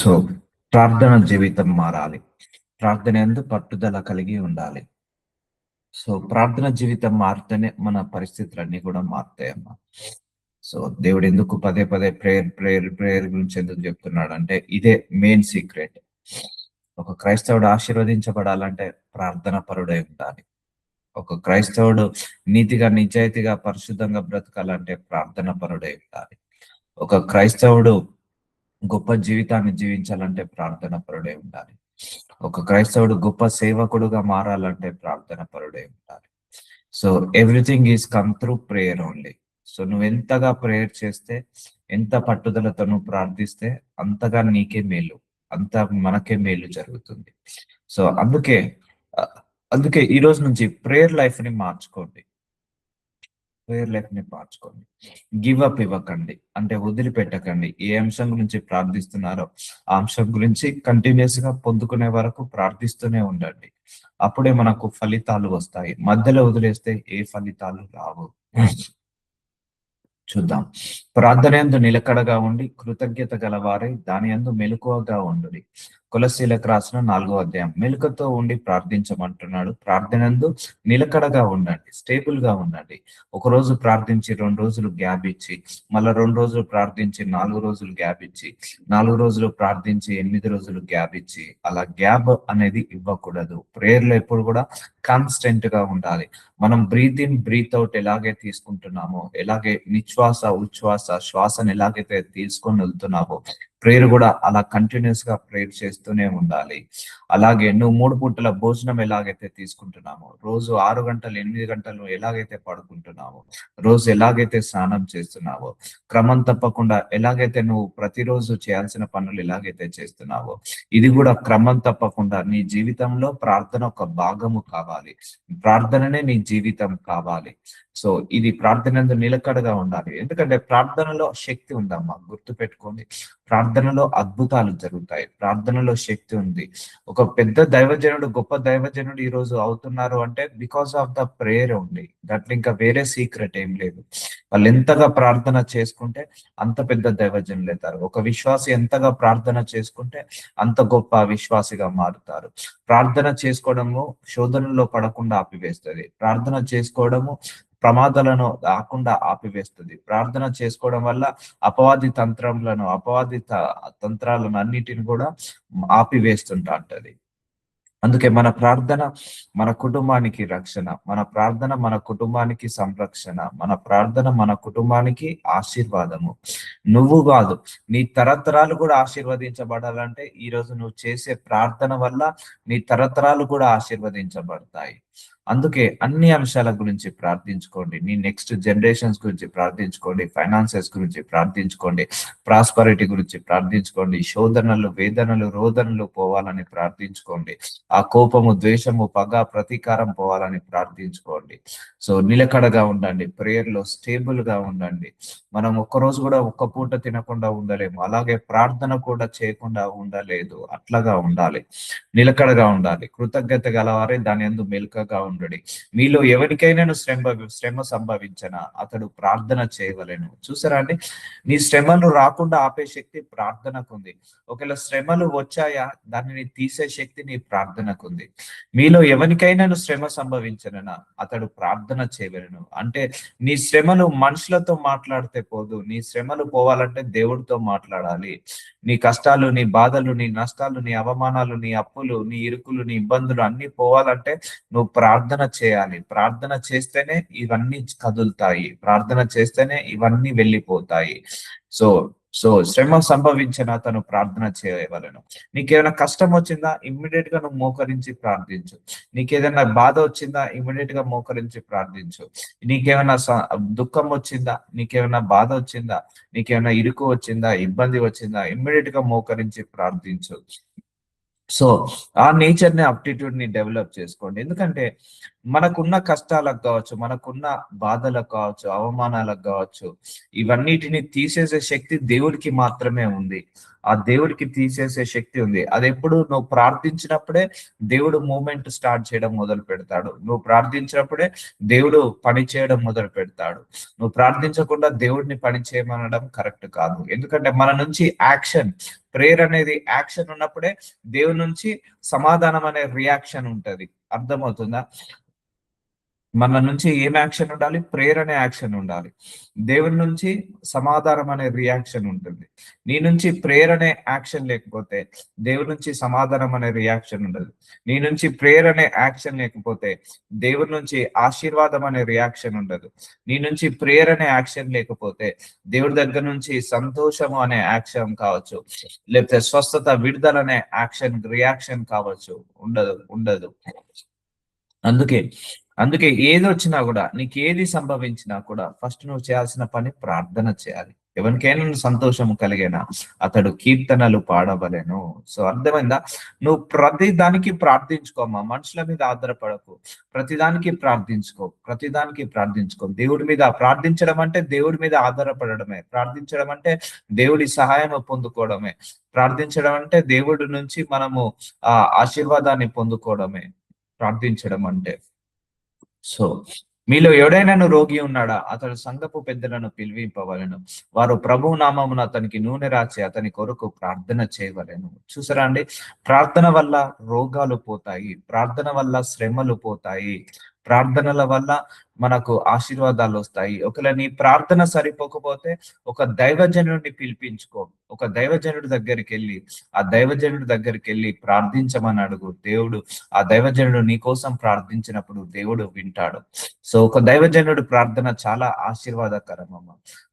So ప్రార్థన జీవితం మారాలి. ప్రార్థన యందు పట్టుదల కలిగి ఉండాలి. సో ప్రార్థన జీవితం మారితేనే మన పరిస్థితులన్నీ కూడా మారుతాయమ్మా. సో దేవుడు ఎందుకు పదే పదే ప్రేయర్ ప్రేయర్ ప్రేయర్ గురించి ఎందుకు చెప్తున్నాడు అంటే ఇదే మెయిన్ సీక్రెట్. ఒక క్రైస్తవుడు ఆశీర్వదించబడాలంటే ప్రార్థన పరుడై ఉండాలి. ఒక క్రైస్తవుడు నీతిగా నిజాయితీగా పరిశుద్ధంగా బ్రతకాలంటే ప్రార్థన పరుడై ఉండాలి. ఒక క్రైస్తవుడు గొప్ప జీవితాన్ని జీవించాలంటే ప్రార్థన పరుడై ఉండాలి. ఒక క్రైస్తవుడు గొప్ప సేవకుడుగా మారాలంటే ప్రార్థన పరుడై ఉండాలి. So everything is come through prayer only. So నువ్వు ఎంతగా ప్రేయర్ చేస్తే, ఎంత పట్టుదలతో నువ్వు ప్రార్థిస్తే అంతగా నీకే మేలు, అంత మనకే మేలు జరుగుతుంది. సో అందుకే ఈ రోజు నుంచి ప్రేయర్ లైఫ్ ని మార్చుకోండి. ప్రేయర్ లైఫ్ ని మార్చుకోండి. గివ్ అప్ ఇవ్వకండి, అంటే వదిలిపెట్టకండి. ఏ అంశం గురించి ప్రార్థిస్తున్నారో ఆ అంశం గురించి కంటిన్యూస్ గా పొందుకునే వరకు ప్రార్థిస్తూనే ఉండండి. అప్పుడే మనకు ఫలితాలు వస్తాయి. మధ్యలో వదిలేస్తే ఏ ఫలితాలు రావు. చూద్దాం. ప్రార్థన యందు నిలకడగా ఉండి కృతజ్ఞత గలవారై దాని యందు మెలకువగా ఉండుడి. కొలస్సీలకు రాసిన 4వ అధ్యాయం. మెలకువతో ఉండి ప్రార్థించమంటున్నాడు. ప్రార్థనందు నిలకడగా ఉండండి, స్టేబుల్ గా ఉండండి. ఒక రోజు ప్రార్థించి 2 రోజులు గ్యాప్ ఇచ్చి, మళ్ళా 2 రోజులు ప్రార్థించి 4 రోజులు గ్యాప్ ఇచ్చి, 4 రోజులు ప్రార్థించి 8 రోజులు గ్యాప్ ఇచ్చి, అలా గ్యాప్ అనేది ఇవ్వకూడదు. ప్రేయర్ లో ఎప్పుడు కూడా కాన్స్టెంట్ గా ఉండాలి. మనం బ్రీత్ ఇన్ బ్రీత్ అవుట్ ఎలాగే తీసుకుంటున్నామో, ఎలాగే నిశ్వాస ఉచ్ఛ్వాస శ్వాసను ఎలాగైతే తీసుకొని వెళ్తున్నామో, ప్రేయర్ కూడా అలా కంటిన్యూస్ గా ప్రేయర్ చేస్తూనే ఉండాలి. అలాగే నువ్వు 3 పూటల భోజనం ఎలాగైతే తీసుకుంటున్నామో, రోజు 6 గంటలు 8 గంటలు ఎలాగైతే పడుకుంటున్నావో, రోజు ఎలాగైతే స్నానం చేస్తున్నావో, క్రమం తప్పకుండా ఎలాగైతే నువ్వు ప్రతిరోజు చేయాల్సిన పనులు ఎలాగైతే చేస్తున్నావో, ఇది కూడా క్రమం తప్పకుండా నీ జీవితంలో ప్రార్థన ఒక భాగము కావాలి. ప్రార్థననే నీ జీవితం కావాలి. సో ఇది ప్రార్థన నిలకడగా ఉండాలి. ఎందుకంటే ప్రార్థనలో శక్తి ఉందమ్మా, గుర్తు పెట్టుకోండి. ప్రార్థనలో అద్భుతాలు జరుగుతాయి. ప్రార్థనలో శక్తి ఉంది. ఒక పెద్ద దైవజనుడు, గొప్ప దైవజనుడు ఈ రోజు అవుతున్నారు అంటే బికాస్ ఆఫ్ ద ప్రేయర్ ఉంది. దాంట్లో ఇంకా వేరే సీక్రెట్ ఏం లేదు. వాళ్ళు ఎంతగా ప్రార్థన చేసుకుంటే అంత పెద్ద దైవజనులు అవుతారు. ఒక విశ్వాసి ఎంతగా ప్రార్థన చేసుకుంటే అంత గొప్ప విశ్వాసిగా మారుతారు. ప్రార్థన చేసుకోవడము శోధనలో పడకుండా ఆపివేస్తుంది. ప్రార్థన చేసుకోవడము ప్రమాదాలను రాకుండా ఆపివేస్తుంది. ప్రార్థన చేసుకోవడం వల్ల అపవాది తంత్రాలను అన్నిటిని కూడా ఆపివేస్తుంటా అంటది. అందుకే మన ప్రార్థన మన కుటుంబానికి రక్షణ, మన ప్రార్థన మన కుటుంబానికి సంరక్షణ, మన ప్రార్థన మన కుటుంబానికి ఆశీర్వాదము. నువ్వు కాదు, నీ తరతరాలు కూడా ఆశీర్వదించబడాలంటే ఈ రోజు నువ్వు చేసే ప్రార్థన వల్ల నీ తరతరాలు కూడా ఆశీర్వదించబడతాయి. అందుకే అన్ని అంశాల గురించి ప్రార్థించుకోండి. నీ నెక్స్ట్ జనరేషన్స్ గురించి ప్రార్థించుకోండి, ఫైనాన్సెస్ గురించి ప్రార్థించుకోండి, ప్రాస్పరిటీ గురించి ప్రార్థించుకోండి, శోధనలు వేదనలు రోదనలు పోవాలని ప్రార్థించుకోండి, ఆ కోపము ద్వేషము పగ ప్రతీకారం పోవాలని ప్రార్థించుకోండి. సో నిలకడగా ఉండండి, ప్రేయర్ లో స్టేబుల్ గా ఉండండి. మనం ఒక్కరోజు కూడా ఒక్క పూట తినకుండా ఉండలేము, అలాగే ప్రార్థన కూడా చేయకుండా ఉండలేదు. అట్లాగా ఉండాలి, నిలకడగా ఉండాలి. కృతజ్ఞత గలవారే దాని యందు మెలకువగా ఉండడి. మీలో ఎవరికైనా శ్రమ సంభవించనా అతడు ప్రార్థన చేయవలెను. చూసారా అండి, నీ శ్రమలు రాకుండా ఆపే శక్తి ప్రార్థనకు ఉంది. ఒకవేళ శ్రమలు వచ్చాయా, దానిని తీసే శక్తి నీ ప్రార్థనకు ఉంది. మీలో ఎవరికైనా శ్రమ సంభవించనా అతడు ప్రార్థన చేయవలెను. అంటే నీ శ్రమలు మనుషులతో మాట్లాడితే పోదు. నీ శ్రమలు పోవాలంటే దేవుడితో మాట్లాడాలి. నీ కష్టాలు, నీ బాధలు, నీ నష్టాలు, నీ అవమానాలు, నీ అప్పులు, నీ ఇరుకులు, నీ ఇబ్బందులు అన్ని పోవాలంటే నువ్వు ప్రార్థన చేయాలి. ప్రార్థన చేస్తేనే ఇవన్నీ కదులుతాయి. ప్రార్థన చేస్తేనే ఇవన్నీ వెళ్ళిపోతాయి. సో సో శ్రమ సంభవించిన అతను ప్రార్థన చేయవలను. నీకేమైనా కష్టం వచ్చిందా, ఇమ్మీడియట్ గా నువ్వు మోకరించి ప్రార్థించు. నీకేదైనా బాధ వచ్చిందా, ఇమ్మీడియట్ గా మోకరించి ప్రార్థించు. నీకేమైనా దుఃఖం వచ్చిందా, నీకేమైనా బాధ వచ్చిందా, నీకేమైనా ఇరుకు వచ్చిందా, ఇబ్బంది వచ్చిందా, ఇమ్మీడియట్ గా మోకరించి ప్రార్థించు. సో ఆ నేచర్ ని, అప్టిట్యూడ్ ని డెవలప్ చేసుకోండి. ఎందుకంటే మనకున్న కష్టాలకు కావచ్చు, మనకున్న బాధలకు కావచ్చు, అవమానాలకు కావచ్చు, ఇవన్నిటిని తీసేసే శక్తి దేవుడికి మాత్రమే ఉంది. ఆ దేవుడికి తీసేసే శక్తి ఉంది. అది ఎప్పుడు నువ్వు ప్రార్థించినప్పుడే దేవుడు మూమెంట్ స్టార్ట్ చేయడం మొదలు పెడతాడు. నువ్వు ప్రార్థించినప్పుడే దేవుడు పని చేయడం మొదలు పెడతాడు. నువ్వు ప్రార్థించకుండా దేవుడిని పని చేయమనడం కరెక్ట్ కాదు. ఎందుకంటే మన నుంచి యాక్షన్, ప్రేయర్ అనేది యాక్షన్ ఉన్నప్పుడే దేవుడి నుంచి సమాధానం అనే రియాక్షన్ ఉంటది. అర్థమవుతుందా? మన నుంచి ఏం యాక్షన్ ఉండాలి? ప్రేయర్ అనే యాక్షన్ ఉండాలి. దేవుని నుంచి సమాధానం అనే రియాక్షన్ ఉంటుంది. నీ నుంచి ప్రేయర్ అనే యాక్షన్ లేకపోతే దేవుని నుంచి సమాధానం అనే రియాక్షన్ ఉండదు. నీ నుంచి ప్రేయర్ అనే యాక్షన్ లేకపోతే దేవుని నుంచి ఆశీర్వాదం అనే రియాక్షన్ ఉండదు. నీ నుంచి ప్రేయర్ అనే యాక్షన్ లేకపోతే దేవుడి దగ్గర నుంచి సంతోషము అనే యాక్షన్ కావచ్చు, లేకపోతే స్వస్థత, విడుదల అనే యాక్షన్ రియాక్షన్ కావచ్చు, ఉండదు ఉండదు. అందుకే అందుకే ఏది వచ్చినా కూడా, నీకు ఏది సంభవించినా కూడా ఫస్ట్ నువ్వు చేయాల్సిన పని ప్రార్థన చేయాలి. ఎవరికైనా సంతోషం కలిగేనా అతడు కీర్తనలు పాడవలెను. సో అర్థమైందా? నువ్వు ప్రతి దానికి ప్రార్థించుకోమ్మా, మనుషుల మీద ఆధారపడకు. ప్రతిదానికి ప్రార్థించుకో, ప్రతిదానికి ప్రార్థించుకో. దేవుడి మీద ప్రార్థించడం అంటే దేవుడి మీద ఆధారపడడమే. ప్రార్థించడం అంటే దేవుడి సహాయం పొందుకోవడమే. ప్రార్థించడం అంటే దేవుడి నుంచి మనము ఆశీర్వాదాన్ని పొందుకోవడమే ప్రార్థించడం అంటే. సో మీలో ఎవడైనాను రోగి ఉన్నాడా? అతడు సంఘపు పెద్దలను పిలిపింపవలెను. వారు ప్రభువు నామమున అతనికి నూనె రాచి అతని కొరకు ప్రార్థన చేయవలెను. చూసారా అండి? ప్రార్థన వల్ల రోగాలు పోతాయి. ప్రార్థన వల్ల శ్రమలు పోతాయి. ప్రార్థనల వల్ల మనకు ఆశీర్వాదాలు వస్తాయి. ఒకవేళ నీ ప్రార్థన సరిపోకపోతే ఒక దైవజనుడిని పిలిపించుకో. ఒక దైవజనుడి దగ్గరికి వెళ్ళి, ఆ దైవజనుడి దగ్గరికి వెళ్ళి ప్రార్థించమని అడుగు. దేవుడు, ఆ దైవజనుడు నీ కోసం ప్రార్థించినప్పుడు దేవుడు వింటాడు. సో ఒక దైవజనుడి ప్రార్థన చాలా ఆశీర్వాదకరం అమ్మ.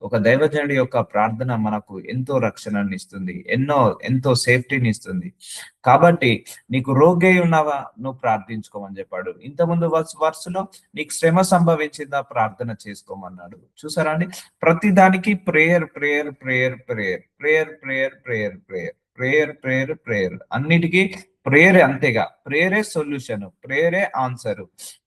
ఒక దైవజనుడి యొక్క ప్రార్థన మనకు ఎంతో రక్షణని ఇస్తుంది, ఎంతో సేఫ్టీని ఇస్తుంది. కాబట్టి నీకు రోగి ఉన్నావా, నువ్వు ప్రార్థించుకోమని చెప్పాడు. ఇంతకుముందు వరుసలో నీకు శ్రమ సంభవించిందా, ప్రార్థన చేసుకోమన్నాడు. చూసారా అండి? ప్రతి దానికి prayer prayer prayer prayer prayer prayer prayer prayer prayer prayer prayer అన్నిటికీ ప్రేయరే. అంతేగా, ప్రేయరే సొల్యూషన్, ప్రేయరే ఆన్సర్,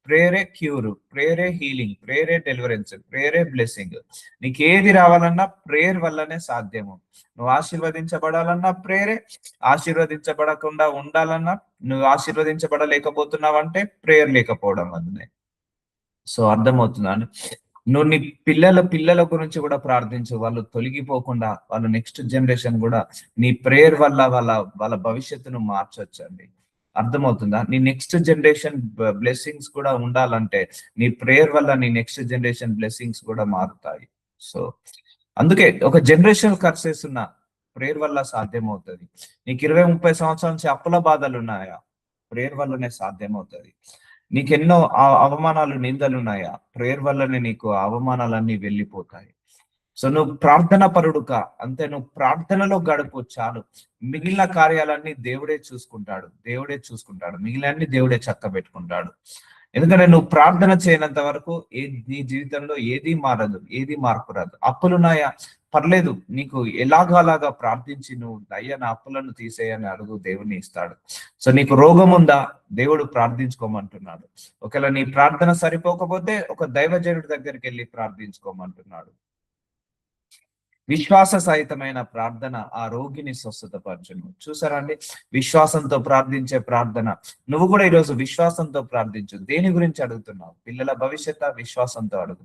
ప్రేయరే క్యూర్, ప్రేయరే హీలింగ్, ప్రేయరే డెలివరెన్స్, ప్రేయరే బ్లెస్సింగ్. నీకు ఏది రావాలన్నా ప్రేయర్ వల్లనే సాధ్యము. నువ్వు ఆశీర్వదించబడాలన్నా ప్రేయరే, ఆశీర్వదించబడకుండా ఉండాలన్నా, నువ్వు ఆశీర్వదించబడలేకపోతున్నావంటే ప్రేయర్ లేకపోవడం వల్లనే. సో అర్థమవుతుందా? నువ్వు నీ పిల్లల గురించి కూడా ప్రార్థించు. వాళ్ళు తొలగిపోకుండా, వాళ్ళు నెక్స్ట్ జనరేషన్ కూడా నీ ప్రేయర్ వల్ల వాళ్ళ భవిష్యత్తును మార్చొచ్చండి. అర్థమవుతుందా? నీ నెక్స్ట్ జనరేషన్ బ్లెస్సింగ్స్ కూడా ఉండాలంటే నీ ప్రేయర్ వల్ల నీ నెక్స్ట్ జనరేషన్ బ్లెస్సింగ్స్ కూడా మారుతాయి. సో అందుకే ఒక జనరేషన్ కర్సెస్ ఉన్న ప్రేయర్ వల్ల సాధ్యమవుతుంది. నీకు 20-30 సంవత్సరాల నుంచి అప్పుల బాధలు ఉన్నాయా? ప్రేయర్ వల్లనే సాధ్యమవుతుంది. నీకెన్నో అవమానాలు, నిందలు ఉన్నాయా? ప్రేయర్ వల్లనే నీకు అవమానాలన్నీ వెళ్ళిపోతాయి. సో నువ్వు ప్రార్థన పరుడుక, అంతే. నువ్వు ప్రార్థనలో గడుపు చాలు. మిగిలిన కార్యాలన్నీ దేవుడే చూసుకుంటాడు. దేవుడే చూసుకుంటాడు. మిగిలినన్ని దేవుడే చక్కబెట్టుకుంటాడు. ఎందుకంటే నువ్వు ప్రార్థన చేయనంత వరకు నీ జీవితంలో ఏది మారదు, ఏది మార్పు రాదు. అప్పులున్నాయా? పర్లేదు, నీకు ఎలాగా ప్రార్థించి నువ్వు అయ్యా నా అప్పులను తీసేయని అడుగు, దేవుని ఇస్తాడు. సో నీకు రోగం ఉందా? దేవుడు ప్రార్థించుకోమంటున్నాడు. ఒకవేళ నీ ప్రార్థన సరిపోకపోతే ఒక దైవజనుడి దగ్గరికి వెళ్ళి ప్రార్థించుకోమంటున్నాడు. విశ్వాస సహితమైన ప్రార్థన ఆ రోగిని స్వస్థతపరచును. చూసారా అండి? విశ్వాసంతో ప్రార్థించే ప్రార్థన. నువ్వు కూడా ఈరోజు విశ్వాసంతో ప్రార్థించు. దేని గురించి అడుగుతున్నావు? పిల్లల భవిష్యత్తు, విశ్వాసంతో అడుగు.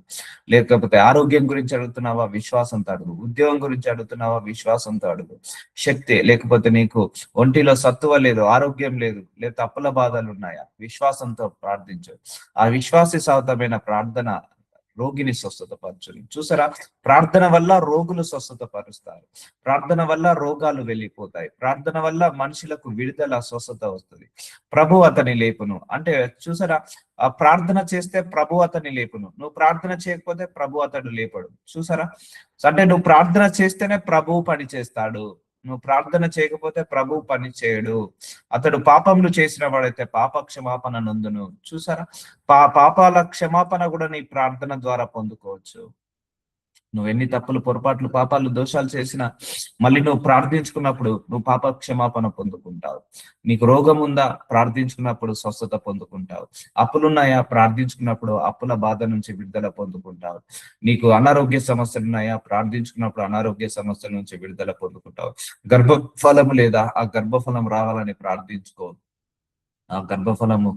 లేకపోతే ఆరోగ్యం గురించి అడుగుతున్నావా? విశ్వాసంతో అడుగు. ఉద్యోగం గురించి అడుగుతున్నావా? విశ్వాసంతో అడుగు. శక్తి లేకపోతే నీకు ఒంటిలో సత్తువ లేదు, ఆరోగ్యం లేదు, లేకపోతే అప్పుల బాధలు ఉన్నాయా? విశ్వాసంతో ప్రార్థించు. ఆ విశ్వాస సహితమైన ప్రార్థన రోగిని స్వస్థతపరచును. చూసారా? ప్రార్థన వల్ల రోగులు స్వస్థతపరుస్తారు. ప్రార్థన వల్ల రోగాలు వెళ్ళిపోతాయి. ప్రార్థన వల్ల మనుషులకు విడుదల, స్వస్థత వస్తుంది. ప్రభు అతని లేపును. అంటే చూసారా, ఆ ప్రార్థన చేస్తే ప్రభు అతన్ని లేపును. నువ్వు ప్రార్థన చేయకపోతే ప్రభు అతడు లేపడు. చూసారా? అంటే నువ్వు ప్రార్థన చేస్తేనే ప్రభువు పని చేస్తాడు. నువ్వు ప్రార్థన చేయకపోతే ప్రభు పని చేయడు. అతడు పాపములు చేసిన వాడైతే పాప క్షమాపణ నొందును. చూసారా? పాపాల క్షమాపణ కూడా నీ ప్రార్థన ద్వారా పొందుకోవచ్చు. నువ్వు ఎన్ని తప్పులు, పొరపాట్లు, పాపాలు, దోషాలు చేసినా మళ్ళీ నువ్వు ప్రార్థించుకున్నప్పుడు నువ్వు పాప క్షమాపణ పొందుకుంటావు. నీకు రోగం ఉందా, ప్రార్థించుకున్నప్పుడు స్వస్థత పొందుకుంటావు. అప్పులున్నాయా, ప్రార్థించుకున్నప్పుడు అప్పుల బాధ నుంచి విడుదల పొందుకుంటావు. నీకు అనారోగ్య సమస్యలు ఉన్నాయా, ప్రార్థించుకున్నప్పుడు అనారోగ్య సమస్యల నుంచి విడుదల పొందుకుంటావు. గర్భఫలము లేదా, ఆ గర్భఫలం రావాలని ప్రార్థించుకో. ఆ గర్భఫలము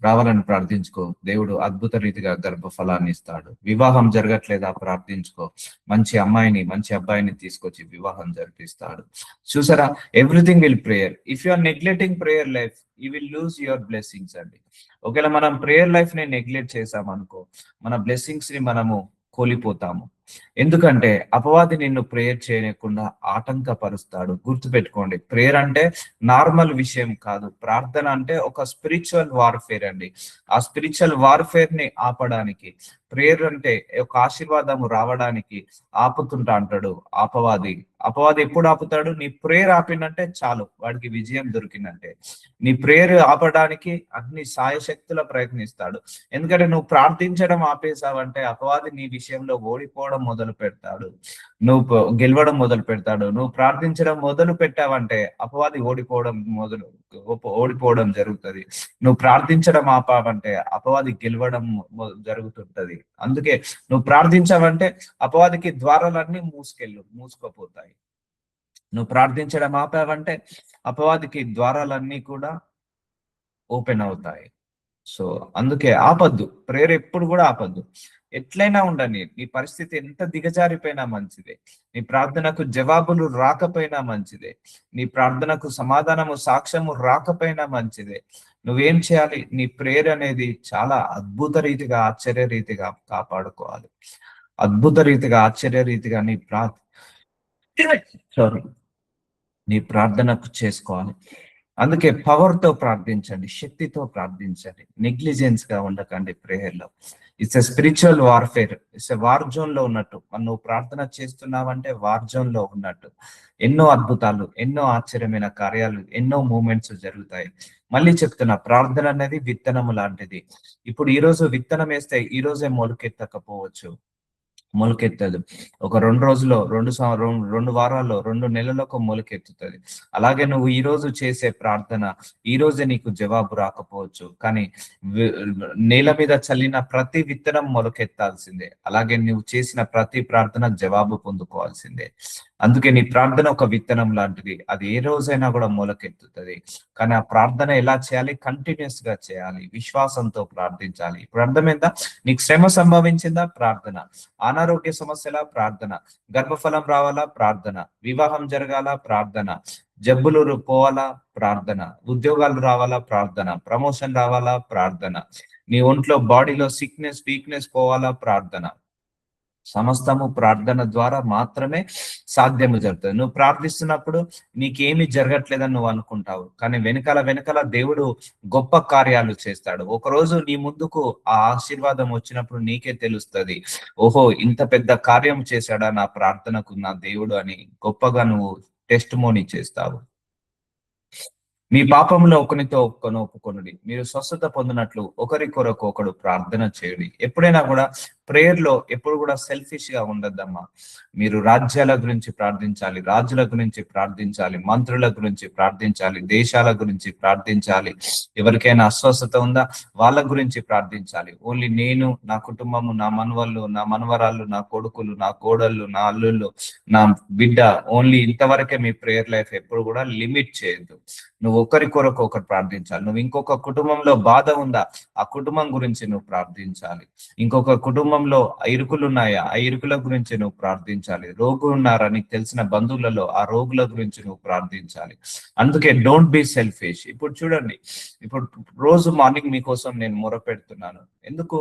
రావాలని ప్రార్థించుకో. దేవుడు అద్భుత రీతిగా గర్భఫలాన్ని ఇస్తాడు. వివాహం జరగట్లేదా, ప్రార్థించుకో. మంచి అమ్మాయిని, మంచి అబ్బాయిని తీసుకొచ్చి వివాహం జరిపిస్తాడు. చూసారా, everything will prayer. If you are neglecting prayer life, you will lose your blessings అండి. ఒకవేళ మనం ప్రేయర్ లైఫ్ ని నెగ్లెక్ట్ చేసామనుకో, మన బ్లెస్సింగ్స్ ని మనము కోల్పోతాము. ఎందుకంటే అపవాది నిన్ను ప్రేయర్ చేయకుండా ఆటంకపరుస్తాడు. గుర్తుపెట్టుకోండి, ప్రేయర్ అంటే నార్మల్ విషయం కాదు. ప్రార్థన అంటే ఒక స్పిరిచువల్ వార్ఫేర్ అండి. ఆ స్పిరిచువల్ వార్ఫేర్ ని ఆపడానికి, ప్రేయర్ అంటే ఒక ఆశీర్వాదము రావడానికి ఆపుతుంటా అంటాడు అపవాది. అపవాది ఎప్పుడు ఆపుతాడు? నీ ప్రేయర్ ఆపినంటే చాలు, వాడికి విజయం దొరికిందంటే. నీ ప్రేయర్ ఆపడానికి అన్ని సాయశక్తుల ప్రయత్నిస్తాడు. ఎందుకంటే నువ్వు ప్రార్థించడం ఆపేసావంటే అపవాది నీ విషయంలో ఓడిపోవడం మొదలు పెడతాడు, నువ్వు గెలవడం మొదలు పెడతాడు. నువ్వు ప్రార్థించడం మొదలు పెట్టావంటే అపవాది ఓడిపోవడం జరుగుతుంది. నువ్వు ప్రార్థించడం ఆపావంటే అపవాది గెలవడం జరుగుతుంటది. అందుకే నువ్వు ప్రార్థించావంటే అపవాదికి ద్వారాలన్నీ మూసుకుపోతాయి. నువ్వు ప్రార్థించడం ఆపావంటే అపవాదికి ద్వారాలన్నీ కూడా ఓపెన్ అవుతాయి. సో అందుకే ఆపద్దు, ప్రేయర్ ఎప్పుడు కూడా ఆపద్దు. ఎట్లయినా ఉండని, నీ పరిస్థితి ఎంత దిగజారిపోయినా మంచిదే, నీ ప్రార్థనకు జవాబులు రాకపోయినా మంచిదే, నీ ప్రార్థనకు సమాధానము, సాక్ష్యము రాకపోయినా మంచిదే. నువ్వేం చేయాలి? నీ ప్రేయర్ అనేది చాలా అద్భుత రీతిగా, ఆశ్చర్య రీతిగా కాపాడుకోవాలి. అద్భుత రీతిగా, ఆశ్చర్య రీతిగా నీ ప్రార్థనకు చేసుకోవాలి. అందుకే పవర్ తో ప్రార్థించండి, శక్తితో ప్రార్థించండి, నెగ్లిజెన్స్ గా ఉండకండి ప్రేయర్ లో. It's a spiritual warfare. It's a war zone లో ఉన్నట్టు. నువ్వు ప్రార్థన చేస్తున్నావంటే వార్ జోన్ లో ఉన్నట్టు. ఎన్నో అద్భుతాలు, ఎన్నో ఆశ్చర్యమైన కార్యాలు, ఎన్నో మూమెంట్స్ జరుగుతాయి. మళ్ళీ చెప్తున్నా, ప్రార్థన అనేది విత్తనము లాంటిది. ఇప్పుడు ఈ రోజు విత్తనం వేస్తే ఈ రోజే మొలకెత్తకపోవచ్చు, మొలకెత్తదు. ఒక 2 రోజుల్లో, 2 వారాల్లో, 2 నెలలకు మొలకెత్తుతుంది. అలాగే నువ్వు ఈ రోజు చేసే ప్రార్థన ఈ రోజే నీకు జవాబు రాకపోవచ్చు, కానీ నేల మీద చల్లిన ప్రతి విత్తనం మొలకెత్తాల్సిందే. అలాగే నువ్వు చేసిన ప్రతి ప్రార్థన జవాబు పొందుకోవాల్సిందే. అందుకే నీ ప్రార్థన ఒక విత్తనం లాంటిది. అది ఏ రోజైనా కూడా మొలకెత్తుతుంది. కానీ ఆ ప్రార్థన ఎలా చేయాలి? కంటిన్యూస్ గా చేయాలి, విశ్వాసంతో ప్రార్థించాలి. ఇప్పుడు అర్థమైందా? నీకు శ్రమ సంభవించిందా? ప్రార్థన. అనారోగ్య సమస్యల? ప్రార్థన. గర్భఫలం రావాలా? ప్రార్థన. వివాహం జరగాల? ప్రార్థన. జబ్బులు పోవాలా? ప్రార్థన. ఉద్యోగాలు రావాలా? ప్రార్థన. ప్రమోషన్ రావాలా? ప్రార్థన. నీ ఒంట్లో, బాడీలో సిక్నెస్, వీక్నెస్ పోవాలా? ప్రార్థన. సమస్తము ప్రార్థన ద్వారా మాత్రమే సాధ్యము జరుగుతుంది. నువ్వు ప్రార్థిస్తున్నప్పుడు నీకేమి జరగట్లేదని నువ్వు అనుకుంటావు, కానీ వెనకాల దేవుడు గొప్ప కార్యాలు చేస్తాడు. ఒకరోజు నీ ముందుకు ఆ ఆశీర్వాదం వచ్చినప్పుడు నీకే తెలుస్తుంది, ఓహో ఇంత పెద్ద కార్యం చేశాడా నా ప్రార్థనకు నా దేవుడు అని. గొప్పగా నువ్వు టెస్ట్ మోనీ చేస్తావు. మీ పాపంలో ఒకరితో ఒప్పుకొనుడి, మీరు స్వస్థత పొందినట్లు ఒకరి కొరకు ఒకడు ప్రార్థన చేయుడి. ఎప్పుడైనా కూడా ప్రేయర్ లో ఎప్పుడు కూడా సెల్ఫిష్ గా ఉండద్దమ్మా. మీరు రాజ్యాల గురించి ప్రార్థించాలి, రాజుల గురించి ప్రార్థించాలి, మంత్రుల గురించి ప్రార్థించాలి, దేశాల గురించి ప్రార్థించాలి. ఎవరికైనా అస్వస్థత ఉందా వాళ్ళ గురించి ప్రార్థించాలి. ఓన్లీ నేను, నా కుటుంబము, నా మనవళ్ళు, నా మనవరాళ్ళు, నా కొడుకులు, నా కోడళ్ళు, నా అల్లుళ్ళు, నా బిడ్డ, ఓన్లీ ఇంతవరకే మీ ప్రేయర్ లైఫ్ ఎప్పుడు కూడా లిమిట్ చేయొద్దు. నువ్వు ఒకరి కొరకు ఒకరు ప్రార్థించాలి. నువ్వు ఇంకొక కుటుంబంలో బాధ ఉందా, ఆ కుటుంబం గురించి నువ్వు ప్రార్థించాలి. ఇంకొక కుటుంబంలో ఇరుకులు ఉన్నాయా, ఆ ఇరుకుల గురించి నువ్వు ప్రార్థించాలి. రోగులు ఉన్నారా నీకు తెలిసిన బంధువులలో, ఆ రోగుల గురించి నువ్వు ప్రార్థించాలి. అందుకే డోంట్ బి సెల్ఫిష్. ఇప్పుడు చూడండి, ఇప్పుడు రోజు మార్నింగ్ మీకోసం నేను మొరపెడుతున్నాను. ఎందుకు?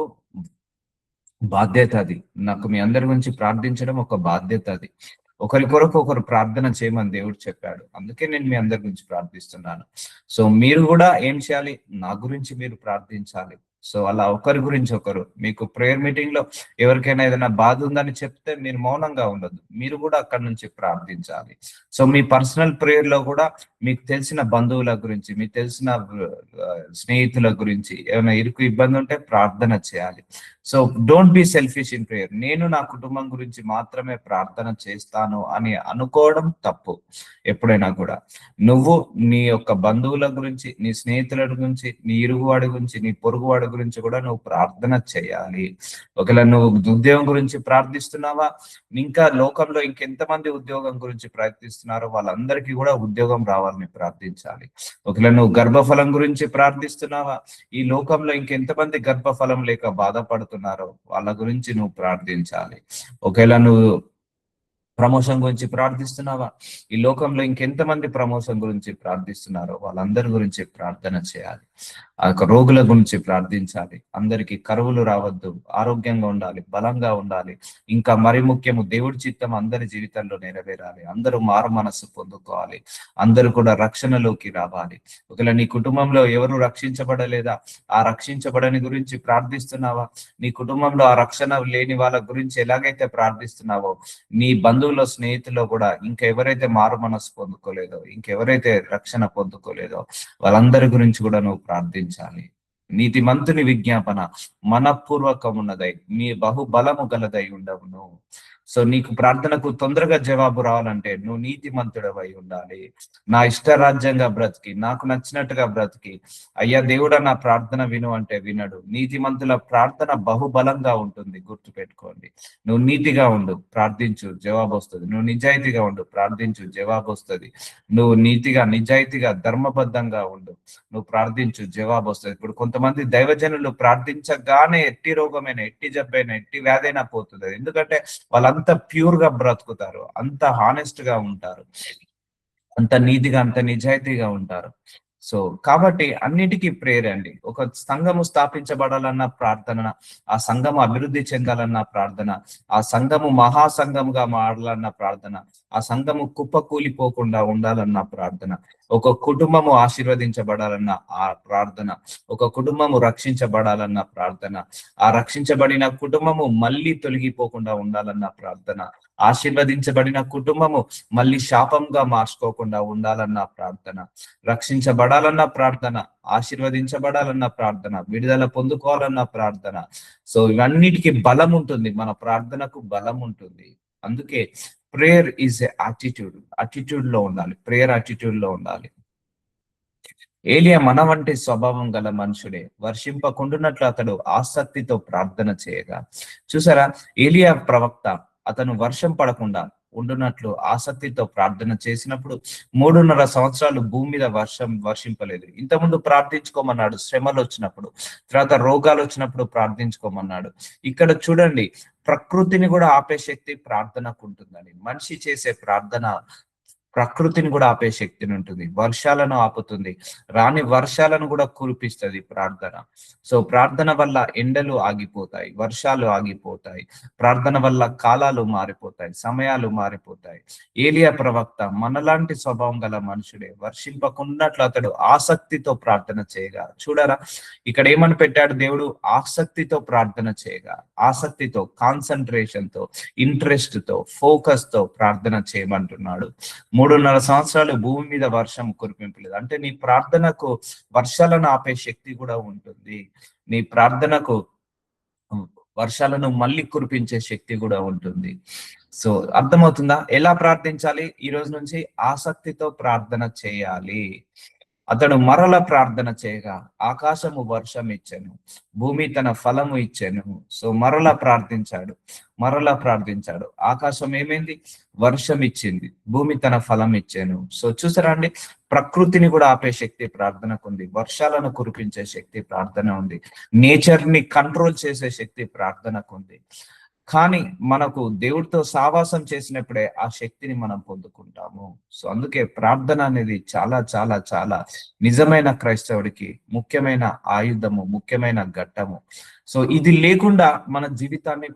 బాధ్యత అది. నాకు మీ అందరి గురించి ప్రార్థించడం ఒక బాధ్యత అది. ఒకరి కొరకు ఒకరు ప్రార్థన చేయమని దేవుడు చెప్పాడు. అందుకే నేను మీ అందరి గురించి ప్రార్థిస్తున్నాను. సో మీరు కూడా ఏం చేయాలి? నా గురించి మీరు ప్రార్థించాలి. సో అలా ఒకరి గురించి ఒకరు. మీకు ప్రేయర్ మీటింగ్ లో ఎవరికైనా ఏదైనా బాధ ఉందని చెప్తే మీరు మౌనంగా ఉండదు, మీరు కూడా అక్కడి నుంచి ప్రార్థించాలి. సో మీ పర్సనల్ ప్రేయర్ లో కూడా మీకు తెలిసిన బంధువుల గురించి, మీకు తెలిసిన స్నేహితుల గురించి ఏమైనా ఇరుకు ఇబ్బంది ఉంటే ప్రార్థన చేయాలి. So don't be selfish in prayer. నేను నా కుటుంబం గురించి మాత్రమే ప్రార్థన చేస్తాను అని అనుకోవడం తప్పు. ఎప్పుడైనా కూడా నువ్వు నీ యొక్క బంధువుల గురించి, నీ స్నేహితుల గురించి, నీ ఇరుగువాడి గురించి, నీ పొరుగువాడి గురించి కూడా నువ్వు ప్రార్థన చేయాలి. ఒకవేళ నువ్వు ఉద్యోగం గురించి ప్రార్థిస్తున్నావా, ఇంకా లోకంలో ఇంకెంతమంది ఉద్యోగం గురించి ప్రార్థిస్తున్నారో వాళ్ళందరికీ కూడా ఉద్యోగం రావాలని ప్రార్థించాలి. ఒకవేళ నువ్వు గర్భఫలం గురించి ప్రార్థిస్తున్నావా, ఈ లోకంలో ఇంకెంతమంది గర్భఫలం లేక బాధపడుతున్నారో వాళ్ళ గురించి నువ్వు ప్రార్థించాలి. ఒకవేళ నువ్వు ప్రమోషన్ గురించి ప్రార్థిస్తున్నావా, ఈ లోకంలో ఇంకెంతమంది ప్రమోషన్ గురించి ప్రార్థిస్తున్నారో వాళ్ళందరి గురించి ప్రార్థన చేయాలి. ఆ యొక్క రోగుల గురించి ప్రార్థించాలి. అందరికీ కరువులు రావద్దు, ఆరోగ్యంగా ఉండాలి, బలంగా ఉండాలి. ఇంకా మరి ముఖ్యము దేవుడి చిత్తం అందరి జీవితంలో నెరవేరాలి. అందరూ మారు మనస్సు పొందుకోవాలి. అందరూ కూడా రక్షణలోకి రావాలి. ఒకవేళ నీ కుటుంబంలో ఎవరు రక్షించబడలేదా, ఆ రక్షించబడని గురించి ప్రార్థిస్తున్నావా, నీ కుటుంబంలో ఆ రక్షణ లేని వాళ్ళ గురించి ఎలాగైతే ప్రార్థిస్తున్నావో, నీ బంధువుల స్నేహితుల్లో కూడా ఇంకెవరైతే మారు మనస్సు పొందుకోలేదో, ఇంకెవరైతే రక్షణ పొందుకోలేదో వాళ్ళందరి గురించి కూడా నువ్వు ప్రార్థించాలి. నీతిమంతుని విజ్ఞాపన మనపూర్వకమున్నదై మీ బహుబలము గలదై ఉండవును. సో నీకు ప్రార్థనకు తొందరగా జవాబు రావాలంటే నువ్వు నీతిమంతుడవై ఉండాలి. నా ఇష్టరాజ్యంగా బ్రతికి, నాకు నచ్చినట్టుగా బ్రతికి, అయ్యా దేవుడా నా ప్రార్థన విను అంటే వినడు. నీతిమంతుల ప్రార్థన బహుబలంగా ఉంటుంది. గుర్తు పెట్టుకోండి. నువ్వు నీతిగా ఉండు, ప్రార్థించు, జవాబు వస్తుంది. నువ్వు నిజాయితీగా ఉండు, ప్రార్థించు, జవాబు వస్తుంది. నువ్వు నీతిగా, నిజాయితీగా, ధర్మబద్ధంగా ఉండు, నువ్వు ప్రార్థించు, జవాబు వస్తుంది. ఇప్పుడు కొంతమంది దైవజనులు ప్రార్థించగానే ఎట్టి రోగమైన, ఎట్టి జబ్బైనా, ఎట్టి వ్యాధైనా పోతుంది. ఎందుకంటే వాళ్ళంతా ప్యూర్ గా బ్రతుకుతారు, అంత హానెస్ట్ గా ఉంటారు, అంత నీతిగా, అంత నిజాయితీగా ఉంటారు. సో కాబట్టి అన్నిటికీ ప్రేయర్ అండి. ఒక సంఘము స్థాపించబడాలన్న ప్రార్థన, ఆ సంఘము అభివృద్ధి చెందాలన్న ప్రార్థన, ఆ సంఘము మహాసంఘముగా మారాలన్న ప్రార్థన, ఆ సంఘము కుప్పకూలిపోకుండా ఉండాలన్న ప్రార్థన, ఒక కుటుంబము ఆశీర్వదించబడాలన్న ఆ ప్రార్థన, ఒక కుటుంబము రక్షించబడాలన్న ప్రార్థన, ఆ రక్షించబడిన కుటుంబము మళ్ళీ తొలగిపోకుండా ఉండాలన్న ప్రార్థన, ఆశీర్వదించబడిన కుటుంబము మళ్ళీ శాపంగా మార్చుకోకుండా ఉండాలన్న ప్రార్థన, రక్షించబడాలన్న ప్రార్థన, ఆశీర్వదించబడాలన్న ప్రార్థన, విడుదల పొందుకోవాలన్న ప్రార్థన. సో ఇవన్నిటికీ బలం ఉంటుంది, మన ప్రార్థనకు బలం ఉంటుంది. అందుకే ప్రేయర్ ఈజ్ ఏ అటిట్యూడ్ లో ఉండాలి, ప్రేయర్ అటిట్యూడ్ లో ఉండాలి. ఏలియా మన వంటి స్వభావం గల మనుషుడే, వర్షింపకుండునట్లు అతడు ఆసక్తితో ప్రార్థన చేయగా. చూసారా, ఏలియా ప్రవక్త అతను వర్షం పడకుండా ఉండునట్లు ఆసక్తితో ప్రార్థన చేసినప్పుడు 3.5 సంవత్సరాలు భూమి మీద వర్షింపలేదు. ఇంతకుముందు ప్రార్థించుకోమన్నాడు శ్రమలు వచ్చినప్పుడు, తర్వాత రోగాలు వచ్చినప్పుడు ప్రార్థించుకోమన్నాడు. ఇక్కడ చూడండి, ప్రకృతిని కూడా ఆపే శక్తి ప్రార్థనకు ఉంటుందని. మనిషి చేసే ప్రార్థన ప్రకృతిని కూడా ఆపే శక్తిని ఉంటుంది, వర్షాలను ఆపుతుంది, రాని వర్షాలను కూడా కురిపిస్తుంది ప్రార్థన. సో ప్రార్థన వల్ల ఎండలు ఆగిపోతాయి, వర్షాలు ఆగిపోతాయి, ప్రార్థన వల్ల కాలాలు మారిపోతాయి, సమయాలు మారిపోతాయి. ఏలియా ప్రవక్త మనలాంటి స్వభావం గల మనుషుడే, వర్షింపకున్నట్లు అతడు ఆసక్తితో ప్రార్థన చేయగా. చూడరా, ఇక్కడ ఏమని పెట్టాడు దేవుడు? ఆసక్తితో ప్రార్థన చేయగా, ఆసక్తితో, కాన్సన్ట్రేషన్ తో, ఇంట్రెస్ట్ తో, ఫోకస్ తో ప్రార్థన చేయమంటున్నాడు. 3.5 సంవత్సరాలు భూమి మీద వర్షం కురిపింపలేదు అంటే నీ ప్రార్థనకు వర్షాలను ఆపే శక్తి కూడా ఉంటుంది. నీ ప్రార్థనకు వర్షాలను మళ్ళీ కురిపించే శక్తి కూడా ఉంటుంది. సో అర్థమవుతుందా? ఎలా ప్రార్థించాలి? ఈ రోజు నుంచి ఆసక్తితో ప్రార్థన చేయాలి. అతడు మరల ప్రార్థన చేయగా ఆకాశము వర్షం ఇచ్చెను, భూమి తన ఫలము ఇచ్చెను. సో మరలా ప్రార్థించాడు, ఆకాశం ఏమైంది? వర్షం ఇచ్చింది, భూమి తన ఫలం ఇచ్చాను. సో చూసారా అండి, ప్రకృతిని కూడా ఆపే శక్తి ప్రార్థనకు ఉంది, వర్షాలను కురిపించే శక్తి ప్రార్థన ఉంది, నేచర్ ని కంట్రోల్ చేసే శక్తి ప్రార్థనకు ఉంది. కానీ మనకు దేవుడితో సావాసం చేసినప్పుడే ఆ శక్తిని మనం పొందుకుంటాము. సో అందుకే ప్రార్థన అనేది చాలా చాలా చాలా నిజమైన క్రైస్తవుడికి ముఖ్యమైన ఆయుధము, ముఖ్యమైన ఘట్టము. సో ఇది లేకుండా మన జీవితాన్ని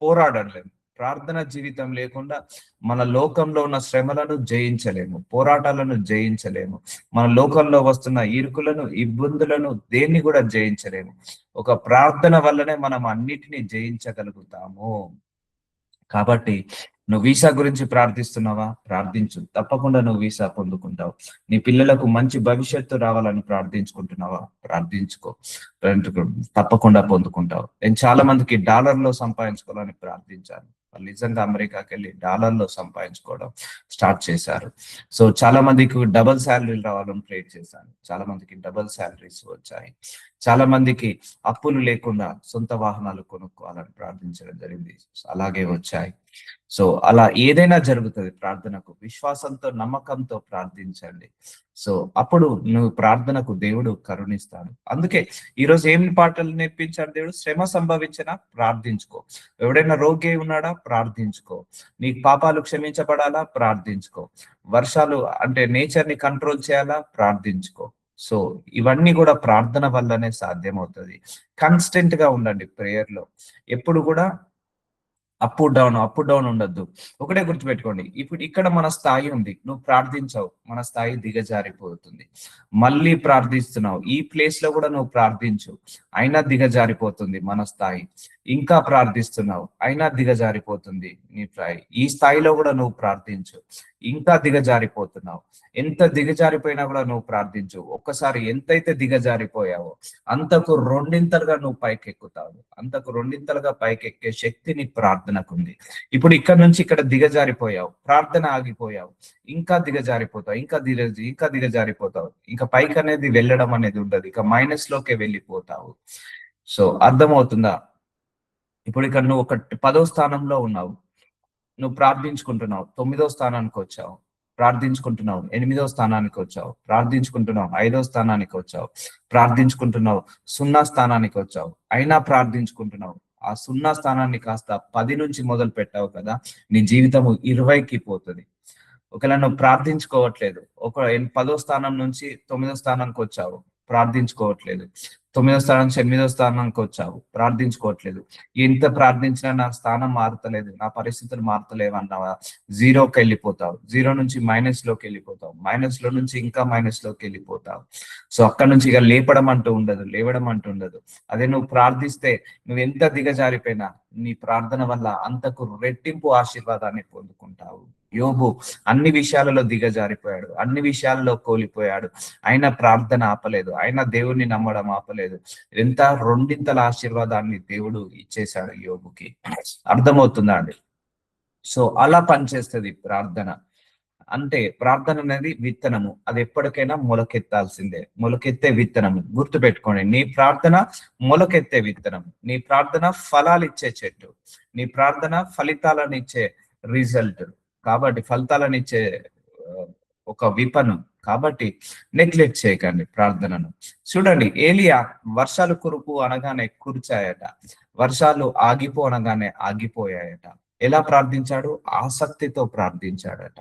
పోరాడలేము. ప్రార్థన జీవితం లేకుండా మన లోకంలో ఉన్న శ్రమలను జయించలేము, పోరాటాలను జయించలేము, మన లోకంలో వస్తున్న ఇరుకులను, ఇబ్బందులను దేన్ని కూడా జయించలేము. ఒక ప్రార్థన వల్లనే మనం అన్నిటినీ జయించగలుగుతాము. కాబట్టి నువ్వు వీసా గురించి ప్రార్థిస్తున్నావా? ప్రార్థించు, తప్పకుండా నువ్వు వీసా పొందుకుంటావు. నీ పిల్లలకు మంచి భవిష్యత్తు రావాలని ప్రార్థించుకుంటున్నావా? ప్రార్థించుకో, తప్పకుండా పొందుకుంటావు. నేను చాలా మందికి డాలర్లో సంపాదించుకోవాలని ప్రార్థించాను. వాళ్ళు నిజంగా అమెరికాకి వెళ్ళి డాలర్లో సంపాదించుకోవడం స్టార్ట్ చేశారు. సో చాలా మందికి డబుల్ శాలరీలు రావాలని ప్రే చేశాను. చాలా మందికి డబుల్ శాలరీస్ వచ్చాయి. చాలా మందికి అప్పులు లేకుండా సొంత వాహనాలు కొనుక్కోవాలని ప్రార్థించడం జరిగింది, అలాగే వచ్చాయి. సో అలా ఏదైనా జరుగుతుంది. ప్రార్థనకు విశ్వాసంతో, నమ్మకంతో ప్రార్థించండి. సో అప్పుడు నువ్వు ప్రార్థనకు దేవుడు కరుణిస్తాడు. అందుకే ఈరోజు ఏం పాటలు నేర్పించాడు దేవుడు? శ్రమ సంభవించినా ప్రార్థించుకో. ఎవడైనా రోగి ఉన్నాడా? ప్రార్థించుకో. నీకు పాపాలు క్షమించబడాలా? ప్రార్థించుకో. వర్షాలు అంటే నేచర్ ని కంట్రోల్ చేయాలా? ప్రార్థించుకో. సో ఇవన్నీ కూడా ప్రార్థన వల్లనే సాధ్యమవుతుంది. కన్స్టెంట్ గా ఉండండి ప్రేయర్ లో. ఎప్పుడు కూడా అప్ డౌన్ ఉండొద్దు. ఒకటే గుర్తుపెట్టుకోండి, ఇప్పుడు ఇక్కడ మన స్థాయి ఉంది, నువ్వు ప్రార్థించావు, మన స్థాయి దిగజారిపోతుంది. మళ్ళీ ప్రార్థిస్తున్నావు, ఈ ప్లేస్ లో కూడా నువ్వు ప్రార్థించు, అయినా దిగజారిపోతుంది మన స్థాయి. ఇంకా ప్రార్థిస్తున్నావు, అయినా దిగజారిపోతుంది నీ స్థాయి. ఈ స్థాయిలో కూడా నువ్వు ప్రార్థించు, ఇంకా దిగజారిపోతున్నావు. ఎంత దిగజారిపోయినా కూడా నువ్వు ప్రార్థించు. ఒక్కసారి ఎంతైతే దిగజారిపోయావో అంతకు రెండింతలుగా నువ్వు పైకెక్కుతావు. అంతకు రెండింతలుగా పైకెక్కే శక్తి నీ ప్రార్థనకుంది. ఇప్పుడు ఇక్కడ నుంచి ఇక్కడ దిగజారిపోయావు, ప్రార్థన ఆగిపోయావు, ఇంకా దిగజారిపోతావు, ఇంకా దిగజారిపోతావు. ఇంకా పైకి అనేది వెళ్ళడం అనేది ఉండదు, ఇక మైనస్ లోకే వెళ్ళిపోతావు. సో అర్థమవుతుందా? ఇప్పుడు ఇక్కడ నువ్వు ఒక 10వ స్థానంలో ఉన్నావు, నువ్వు ప్రార్థించుకుంటున్నావు, 9వ స్థానానికి వచ్చావు, ప్రార్థించుకుంటున్నావు, 8వ స్థానానికి వచ్చావు, ప్రార్థించుకుంటున్నావు, 5వ స్థానానికి వచ్చావు, ప్రార్థించుకుంటున్నావు, 0 స్థానానికి వచ్చావు, అయినా ప్రార్థించుకుంటున్నావు. ఆ 0 స్థానాన్ని కాస్త 10 నుంచి మొదలు పెట్టావు కదా, నీ జీవితము 20కి పోతుంది. ఒకవేళ నువ్వు ప్రార్థించుకోవట్లేదు, 10వ స్థానం నుంచి 9వ స్థానానికి వచ్చావు, ప్రార్థించుకోవట్లేదు, 9వ స్థానం నుంచి 8వ స్థానానికి వచ్చావు, ప్రార్థించుకోవట్లేదు. ఎంత ప్రార్థించినా నా స్థానం మారుతలేదు, నా పరిస్థితులు మారుతలేవు అన్నావా, 0కి వెళ్ళిపోతావు. 0 నుంచి మైనస్ లోకి వెళ్ళిపోతావు, మైనస్ లో నుంచి ఇంకా మైనస్ లోకి వెళ్ళిపోతావు. సో అక్కడ నుంచి ఇక లేపడం అంటూ ఉండదు, లేవడం అంటూ ఉండదు. అదే నువ్వు ప్రార్థిస్తే, నువ్వు ఎంత దిగజారిపోయినా నీ ప్రార్థన వల్ల అంతకు రెట్టింపు ఆశీర్వాదాన్ని పొందుకుంటావు. యోబు అన్ని విషయాలలో దిగజారిపోయాడు, అన్ని విషయాలలో కోల్పోయాడు, ఆయన ప్రార్థన ఆపలేదు, ఆయన దేవుణ్ణి నమ్మడం ఆపలేదు. ఎంత రెండింతల ఆశీర్వాదాన్ని దేవుడు ఇచ్చేశాడు యోబుకి. అర్థమవుతుందా అండి? సో అలా పనిచేస్తుంది ప్రార్థన. అంటే ప్రార్థన అనేది విత్తనము, అది ఎప్పటికైనా మొలకెత్తాల్సిందే, మొలకెత్తే విత్తనము. గుర్తు పెట్టుకోండి, నీ ప్రార్థన మొలకెత్తే విత్తనం, నీ ప్రార్థన ఫలాలు ఇచ్చే చెట్టు, నీ ప్రార్థన ఫలితాలను ఇచ్చే రిజల్ట్. కాబట్టి ఫలితాలను ఇచ్చే ఒక విపణం. కాబట్టి నెగ్లెక్ట్ చేయకండి ప్రార్థనను. చూడండి, ఏలియా వర్షాలు కురుపు అనగానే కురిచాయట, వర్షాలు ఆగిపో అనగానే ఆగిపోయాయట. ఎలా ప్రార్థించాడు? ఆసక్తితో ప్రార్థించాడట.